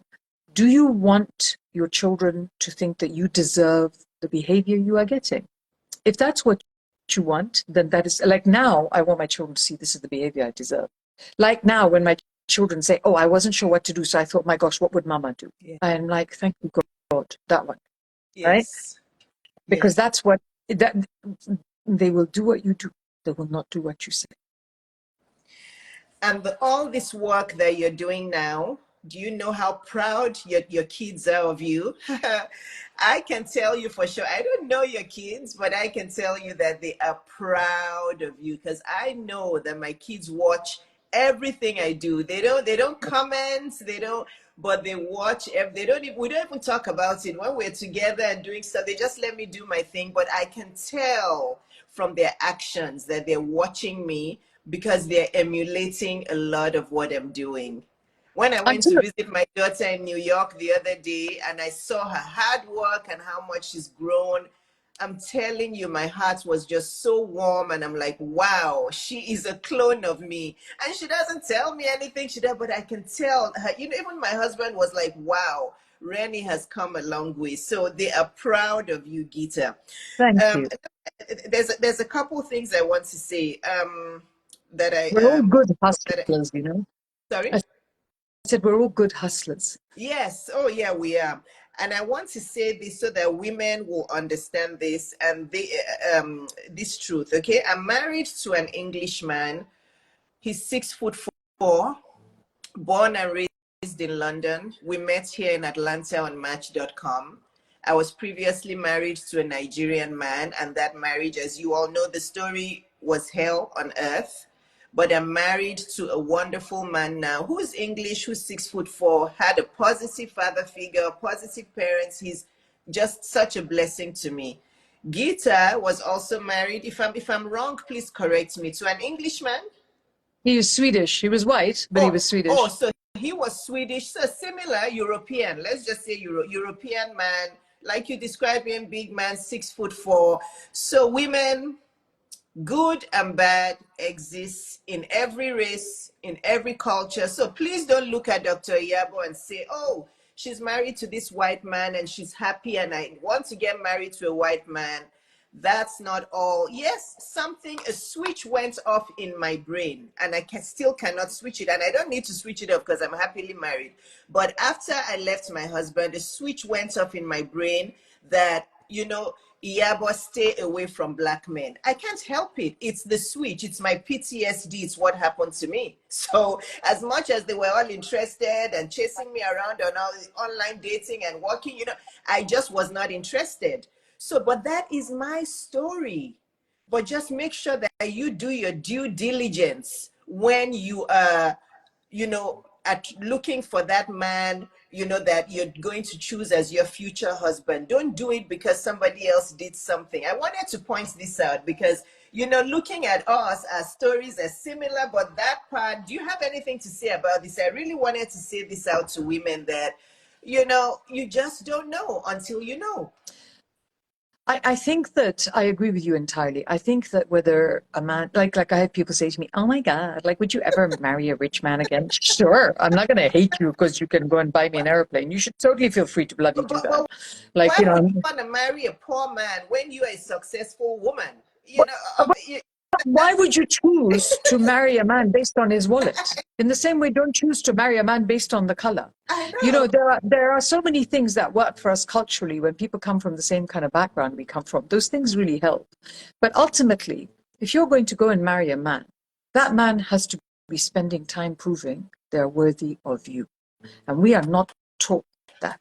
do you want your children to think that you deserve the behavior you are getting? If that's what you want, then that is like, now I want my children to see this is the behavior I deserve. Like now when my children say, oh, I wasn't sure what to do, so I thought, my gosh, what would mama do? Yeah. I'm like, thank you, God, that one. Right? Yes. Because Yes. that's what, that they will do what you do. They will not do what you say. And all this work that you're doing now, do you know how proud your kids are of you? I can tell you for sure. I don't know your kids, but I can tell you that they are proud of you, because I know that my kids watch everything I do. They don't comment, they don't, but they watch. They don't even, we don't even talk about it when we're together and doing stuff. They just let me do my thing, but I can tell from their actions that they're watching me, because they're emulating a lot of what I'm doing. When I went to Until visit my daughter in New York the other day and I saw her hard work and how much she's grown, I'm telling you, my heart was just so warm, and I'm like, wow, she is a clone of me. And she doesn't tell me anything, she does, but I can tell her, even my husband was like, wow, Rennie has come a long way. So they are proud of you, Gita. thank Um, you. there's a couple things I want to say, that I We're all good that I, hustlers, you know. sorry. I said we're all good hustlers. Yes. Oh, yeah, we are. And I want to say this so that women will understand this and this truth. Okay, I'm married to an Englishman. He's 6'4", born and raised in London. We met here in Atlanta on Match.com. I was previously married to a Nigerian man, and that marriage, as you all know, the story was hell on earth. But I'm married to a wonderful man now who's English, who's 6'4", had a positive father figure, positive parents. He's just such a blessing to me. Gita was also married, if I'm wrong, please correct me, to an Englishman. He was Swedish. He was white, but he Oh, was Swedish. so he was Swedish, so similar European. Let's just say European man, like you describe him, big man, 6'4". So women, good and bad, exists in every race, in every culture. So please don't look at Dr. Iyabo and say, oh, she's married to this white man and she's happy and I want to get married to a white man. That's not all. Yes, a switch went off in my brain and I still cannot switch it. And I don't need to switch it off because I'm happily married. But after I left my husband, a switch went off in my brain that, Iyabo, stay away from black men. I can't help it. It's the switch. It's my PTSD. It's what happened to me. So as much as they were all interested and chasing me around on all online dating and working, I just was not interested. So, but that is my story. But just make sure that you do your due diligence when you are, at looking for that man, that you're going to choose as your future husband. Don't do it because somebody else did something. I wanted to point this out because, looking at us, our stories are similar, but that part, do you have anything to say about this? I really wanted to say this out to women that, you just don't know until you know. I think that I agree with you entirely. I think that whether a man, like I have people say to me, "Oh my God, like would you ever marry a rich man again?" Sure, I'm not going to hate you because you can go and buy me an airplane. You should totally feel free to bloody do that. But Like, why would you want to marry a poor man when you're a successful woman? but, why would you choose to marry a man based on his wallet? In the same way, don't choose to marry a man based on the color. I You know. know, there are so many things that work for us culturally when people come from the same kind of background we come from. Those things really help. But ultimately, if you're going to go and marry a man, that man has to be spending time proving they're worthy of you. And we are not taught that.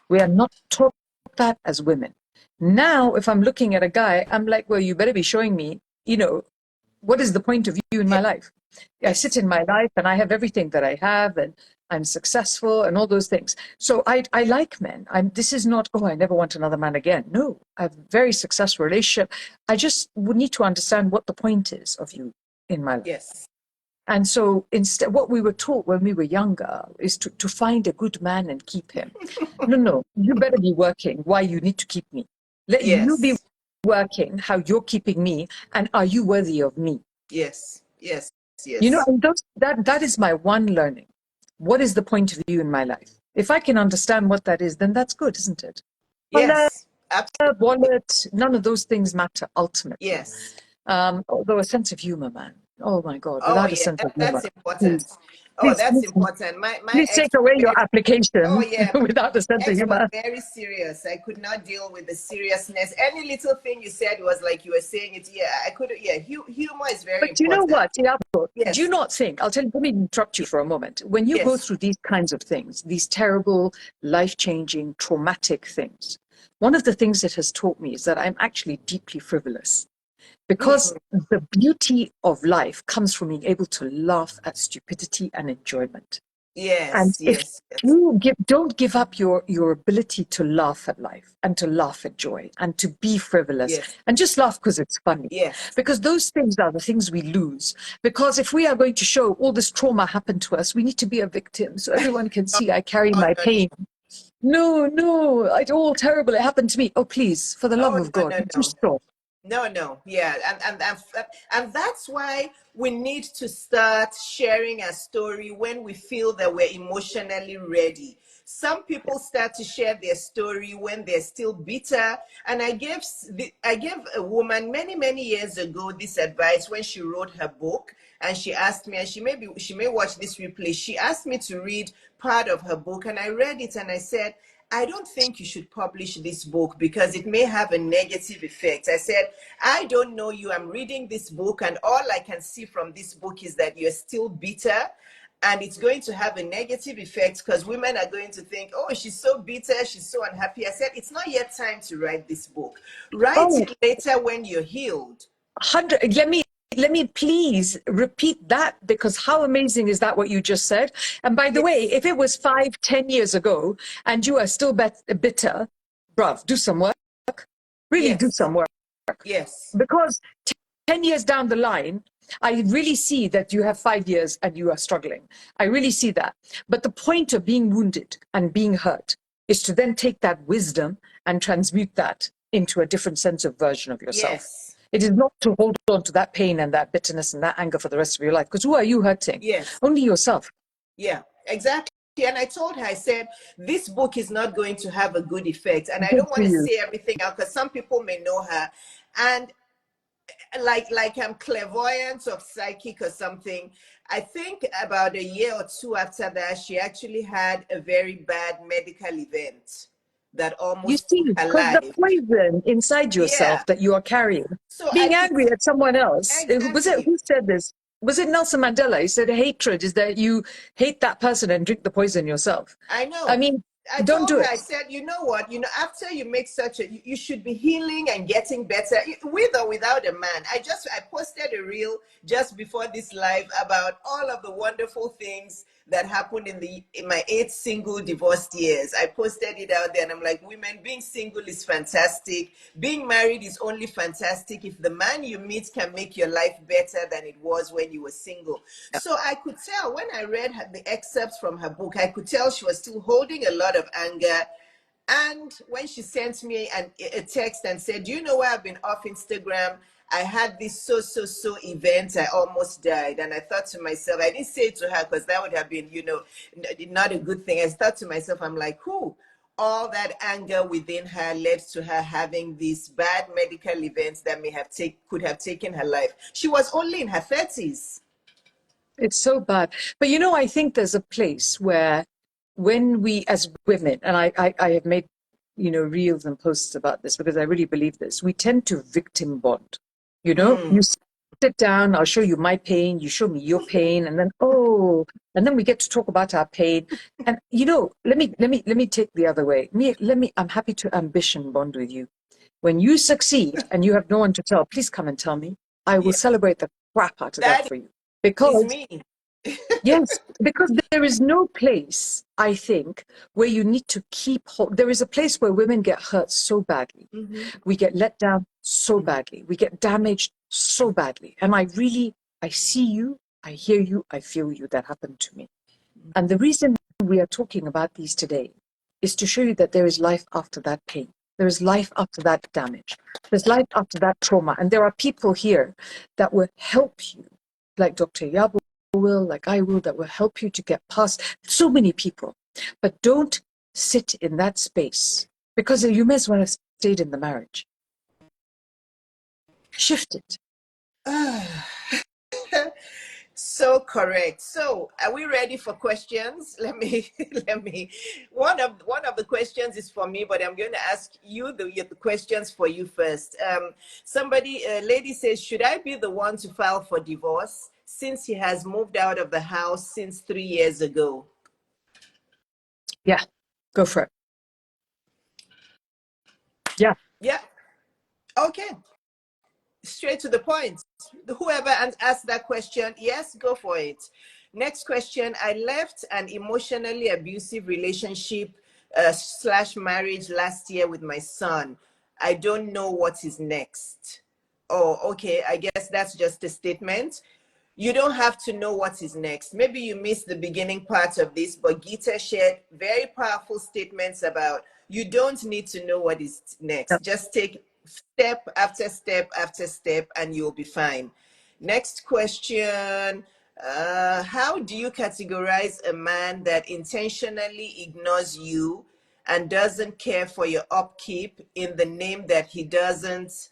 We are not taught that as women. Now, if I'm looking at a guy, I'm like, well, you better be showing me, what is the point of you in my life? I sit in my life and I have everything that I have and I'm successful and all those things. So I like men. This is not, oh, I never want another man again. No, I have a very successful relationship. I just would need to understand what the point is of you in my life. Yes. And so instead, what we were taught when we were younger is to find a good man and keep him. No, you better be working why you need to keep me. Let you be Yes. working how you're keeping me, and are you worthy of me? Yes. Yes. You know, yes. and that is my one learning. What is the point of view in my life? If I can understand what that is, then that's good, isn't it? Color, Yes, absolutely. wallet, none of those things matter ultimately. Yes. Although a sense of humor, man. Oh my God, Oh without a yeah, sense of humor, that's important. please, Oh, please, that's please, important. My please take ex was away your very, oh application yeah, without a sense of ex was humor. very serious. I could not deal with the seriousness. Any little thing you said was like you were saying it. Yeah, I could. Yeah, humor is very But you know important. what, Iyabo, do you Yes, not think, I'll tell you, let me interrupt you for a moment. When you go yes. through these kinds of things, these terrible, life-changing, traumatic things, one of the things it has taught me is that I'm actually deeply frivolous because Mhm. the beauty of life comes from being able to laugh at stupidity and enjoyment. And Yes, if yes, yes, don't give up your ability to laugh at life and to laugh at joy and to be frivolous yes, and just laugh because it's funny. yes. Because those things are the things we lose. Because if we are going to show all this trauma happened to us, we need to be a victim so everyone can see I carry Oh my no, pain. No, no, it's all terrible. It happened to me. Oh, please, for the love oh of no, God, no, just no. stop. No, no, yeah, and that's why we need to start sharing a story when we feel that we're emotionally ready. Some people start to share their story when they're still bitter, and I gave a woman many years ago this advice when she wrote her book, and she asked me, and she may watch this replay. She asked me to read part of her book, and I read it, and I said, I don't think you should publish this book because it may have a negative effect. I said, I don't know you. I'm reading this book, and all I can see from this book is that you're still bitter. And it's going to have a negative effect because women are going to think, oh, she's so bitter, she's so unhappy. I said, it's not yet time to write this book. Write Oh, it later when you're healed. 100, let me please repeat that, because how amazing is that what you just said? And by the way, Yes, if it was 5, 10 years ago and you are still bitter, bruv, do some work. Really do yes, some work. yes, Because 10 years down the line, I really see that you have 5 years and you are struggling. I really see that. But the point of being wounded and being hurt is to then take that wisdom and transmute that into a different sense of version of yourself. yes, It is not to hold on to that pain and that bitterness and that anger for the rest of your life. Because who are you hurting? yes. Only yourself. Yeah, exactly. And I told her, I said, this book is not going to have a good effect. And I Good don't for want to you. say everything out because some people may know her. And like I'm clairvoyant or psychic or something. I think about a year or two after that, she actually had a very bad medical event that You almost see, took her because the life. poison inside Yeah. yourself that you are carrying, So I being could, angry at someone else, was it, exactly. who said this? Was it Nelson Mandela? He said hatred is that you hate that person and drink the poison yourself. I I know. mean, I don't told do her, it. I said, you know what, after you make such a, you should be healing and getting better with or without a man. I posted a reel just before this live about all of the wonderful things that happened in my 8 single divorced years. I posted it out there and I'm like, women, being single is fantastic. Being married is only fantastic if the man you meet can make your life better than it was when you were single. So I could tell when I read the excerpts from her book, I could tell she was still holding a lot of anger. And when she sent me a text and said, do you know where I've been off Instagram? I had this so event. I almost died. And I thought to myself, I didn't say it to her because that would have been, not a good thing. I thought to myself, I'm like, who? All that anger within her led to her having these bad medical events that could have taken her life. She was only in her 30s. It's so bad. But you know, I think there's a place where when we as women, and I have made, reels and posts about this because I really believe this, we tend to victim bond. You Mm, sit down, I'll show you my pain, you show me your pain, and then, oh, and then we get to talk about our pain. And let me take the other way. I'm happy to ambition bond with you. When you succeed and you have no one to tell, please come and tell me. I will yeah, celebrate the crap out of that that for you. is Because me. yes, because there is no place, I think, where you need to keep hold. There is a place where women get hurt so badly. Mhm. We get let down so badly. We get damaged so badly. And I see you, I hear you, I feel you. That happened to me. And the reason we are talking about these today is to show you that there is life after that pain. There is life after that damage. There's life after that trauma. And there are people here that will help you like Dr. Iyabo will, like I will, that will help you to get past so many people. But don't sit in that space, because you may as well have stayed in the marriage. Shift it. So correct. So, are we ready for questions? Let me. One of the questions is for me, but I'm going to ask you the questions for you first. A lady says, should I be the one to file for divorce since he has moved out of the house since 3 years ago? Yeah, go for it. Yeah. Yeah. Okay. Straight to the point. Whoever asked that question, yes, go for it. Next question. I left an emotionally abusive relationship slash marriage last year with my son. I don't know what is next. Oh, okay. I guess that's just a statement. You don't have to know what is next. Maybe you missed the beginning part of this, but Gita shared very powerful statements about you don't need to know what is next. Just take step after step after step and you'll be fine. Next question. How do you categorize a man that intentionally ignores you and doesn't care for your upkeep in the name that he doesn't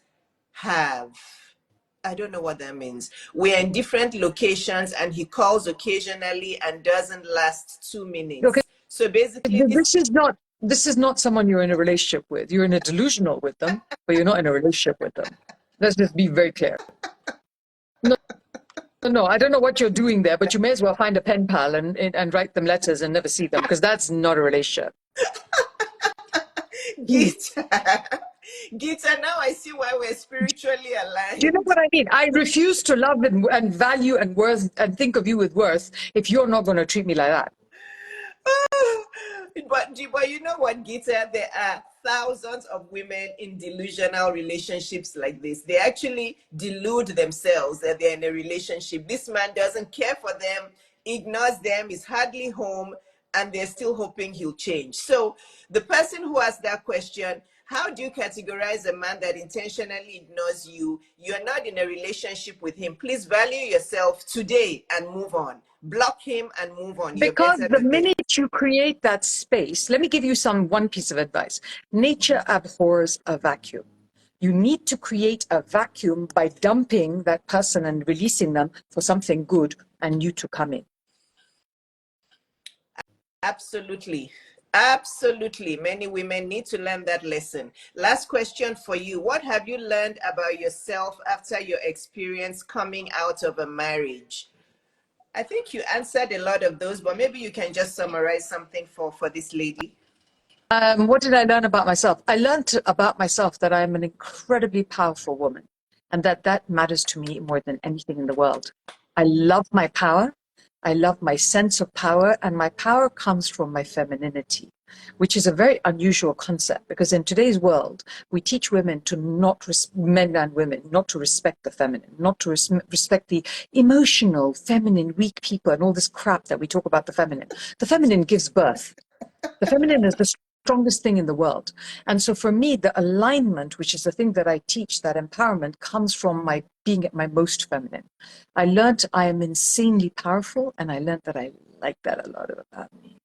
have? I don't know what that means. We're in different locations and he calls occasionally and doesn't last 2 minutes. Okay. So basically, This is not someone you're in a relationship with. You're in a delusional with them, but you're not in a relationship with them. Let's just be very clear. No, I don't know what you're doing there, but you may as well find a pen pal and write them letters and never see them, because that's not a relationship. Gita, now I see why we're spiritually aligned. Do you know what I mean? I refuse to love and value and worth and think of you with worth if you're not going to treat me like that. But you know what, Gita? There are thousands of women in delusional relationships like this. They actually delude themselves that they're in a relationship. This man doesn't care for them, ignores them, is hardly home, and they're still hoping he'll change. So the person who asked that question, how do you categorize a man that intentionally ignores you? You're not in a relationship with him. Please value yourself today and move on. Block him and move on. Because the minute you create that space, let me give you one piece of advice. Nature abhors a vacuum. You need to create a vacuum by dumping that person and releasing them for something good and you to come in. Absolutely. Absolutely. Many women need to learn that lesson. Last question for you. What have you learned about yourself after your experience coming out of a marriage? I think you answered a lot of those, but maybe you can just summarize something for this lady. What did I learn about myself? I learned about myself that I'm an incredibly powerful woman and that matters to me more than anything in the world. I love my power. I love my sense of power, and my power comes from my femininity, which is a very unusual concept because in today's world, we teach women to men and women, not to respect the feminine, not to respect the emotional, feminine, weak people and all this crap that we talk about the feminine. The feminine gives birth. The feminine is the strongest thing in the world. And so for me, the alignment, which is the thing that I teach, that empowerment comes from my being at my most feminine. I learned I am insanely powerful, and I learned that I like that a lot about me.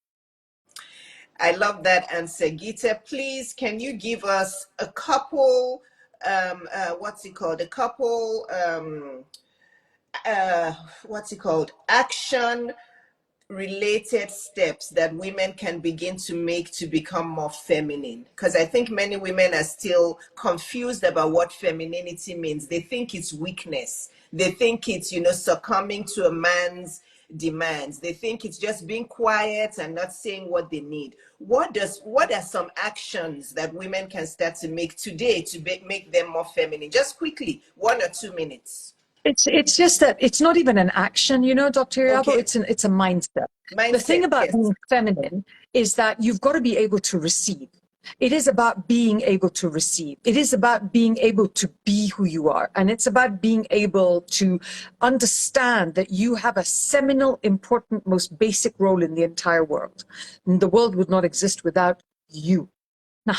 I love that answer. Gita, please, can you give us a couple, action related steps that women can begin to make to become more feminine? Because I think many women are still confused about what femininity means. They think it's weakness. They think it's, succumbing to a man's demands. They think it's just being quiet and not saying what they need. What are some actions that women can start to make today to make them more feminine? Just quickly, 1 or 2 minutes. It's just that it's not even an action, Dr. Iyabo. Okay. It's a mindset. The thing about being feminine is that you've got to be able to receive. It is about being able to receive. It is about being able to be who you are. And it's about being able to understand that you have a seminal, important, most basic role in the entire world. And the world would not exist without you. Now,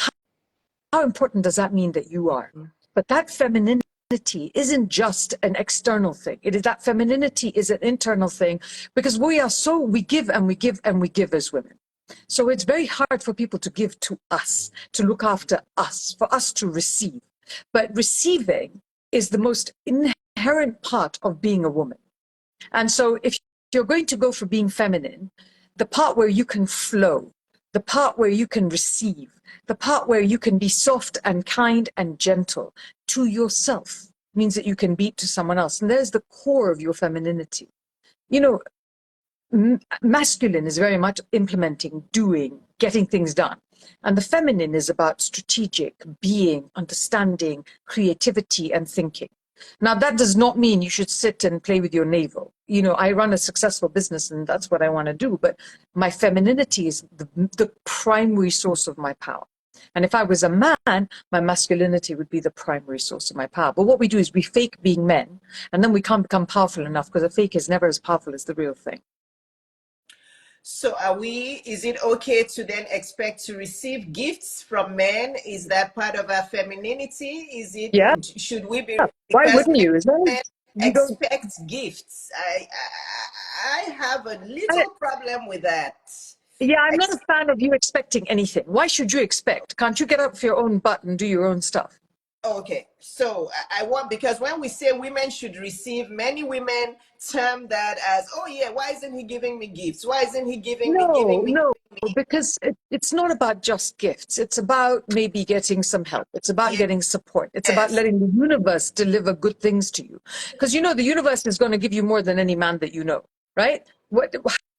how important does that mean that you are? But that femininity isn't just an external thing. It is that femininity is an internal thing, because we give and we give and we give as women. So it's very hard for people to give to us, to look after us, for us to receive. But receiving is the most inherent part of being a woman. And so if you're going to go for being feminine, the part where you can flow, the part where you can receive, the part where you can be soft and kind and gentle to yourself means that you can be to someone else. And there's the core of your femininity. You know, masculine is very much implementing, doing, getting things done. And the feminine is about strategic, being, understanding, creativity, and thinking. Now, that does not mean you should sit and play with your navel. You know, I run a successful business and that's what I want to do. But my femininity is the primary source of my power. And if I was a man, my masculinity would be the primary source of my power. But what we do is we fake being men, and then we can't become powerful enough, because a fake is never as powerful as the real thing. So is it okay to then expect to receive gifts from men? Is that part of our femininity? Yeah. Should we be, Why because wouldn't you? As long men as you don't. expect gifts? I have a little problem with that. Yeah, I'm not a fan of you expecting anything. Why should you expect? Can't you get up for your own butt and do your own stuff? Okay, so I want, because when we say women should receive, many women term that as, oh yeah, why isn't he giving me gifts? Why isn't he giving me? No, because it's not about just gifts. It's about maybe getting some help. It's about Yes, getting support. It's about letting the universe deliver good things to you. Because you know the universe is going to give you more than any man that you know, right?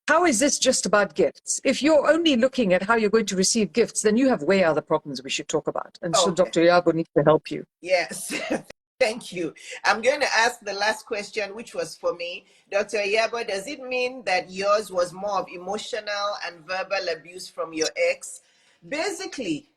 How is this just about gifts? If you're only looking at how you're going to receive gifts, then you have way other problems we should talk about. And so okay. Dr. Iyabo needs to help you. Yes. Thank you. I'm going to ask the last question, which was for me. Dr. Iyabo, does it mean that yours was more of emotional and verbal abuse from your ex? Basically,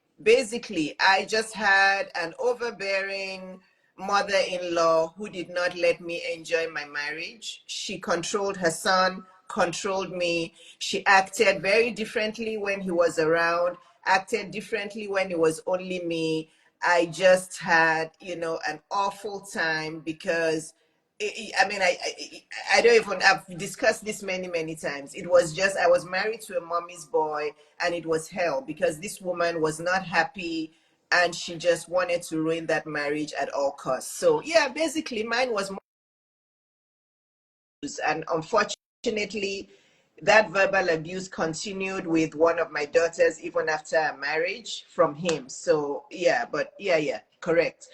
I just had an overbearing mother-in-law who did not let me enjoy my marriage. She controlled her son, controlled me. She acted very differently when he was around, acted differently when it was only me. I just had, an awful time because I don't even, I've discussed this many times. It was just, I was married to a mommy's boy, and it was hell because this woman was not happy and she just wanted to ruin that marriage at all costs. So yeah, basically mine was more, and unfortunately that verbal abuse continued with one of my daughters even after our marriage from him. So yeah, but yeah, correct.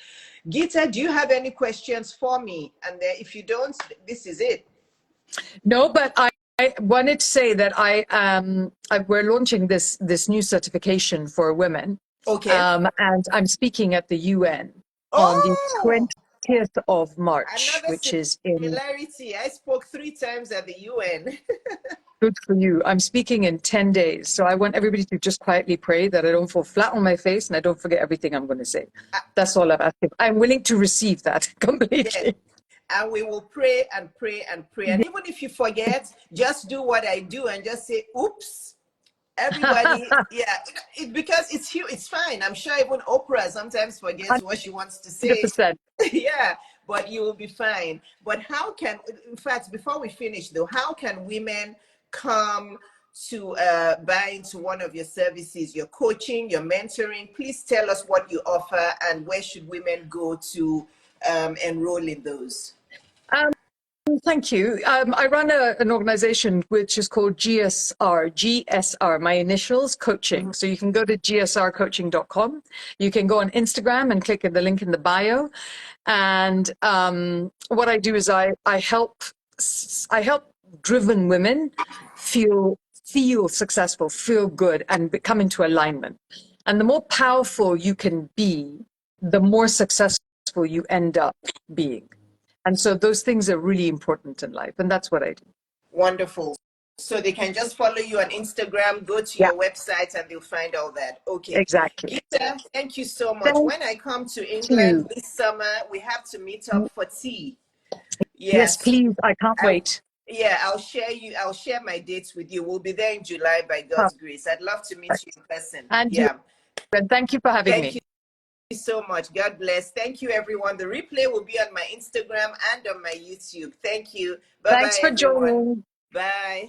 Gita, do you have any questions for me? And then if you don't, this is it. No, but I wanted to say that we're launching this new certification for women. Okay. And I'm speaking at the UN on the 20th of March, Another which is in. similarity. I spoke 3 times at the UN. Good for you. I'm speaking in 10 days. So I want everybody to just quietly pray that I don't fall flat on my face and I don't forget everything I'm going to say. That's all I'm asking. I'm willing to receive that completely. Yes. And we will pray and pray and pray. And even if you forget, just do what I do and just say, oops. Everybody, yeah, because it's fine. I'm sure even Oprah sometimes forgets what she wants to say. 100%. Yeah, but you will be fine. But in fact, before we finish though, how can women come to buy into one of your services, your coaching, your mentoring? Please tell us what you offer and where should women go to enroll in those? Thank you. I run an organization which is called GSR, my initials, coaching. So you can go to gsrcoaching.com. You can go on Instagram and click the link in the bio. And what I do is I help driven women feel successful, feel good, and come into alignment. And the more powerful you can be, the more successful you end up being. And so those things are really important in life. And that's what I do. Wonderful. So they can just follow you on Instagram, go to your website, and they'll find all that. Okay. Exactly. Gita, thank you so much. When I come to England this summer, we have to meet up for tea. Yes, please. I can't wait. Yeah, I'll share my dates with you. We'll be there in July by God's grace. I'd love to meet you in person. And thank you for having me. you so much. God bless. Thank you, everyone. The replay will be on my Instagram and on my YouTube. Thank you. Thanks Bye-bye, for everyone. joining. Bye.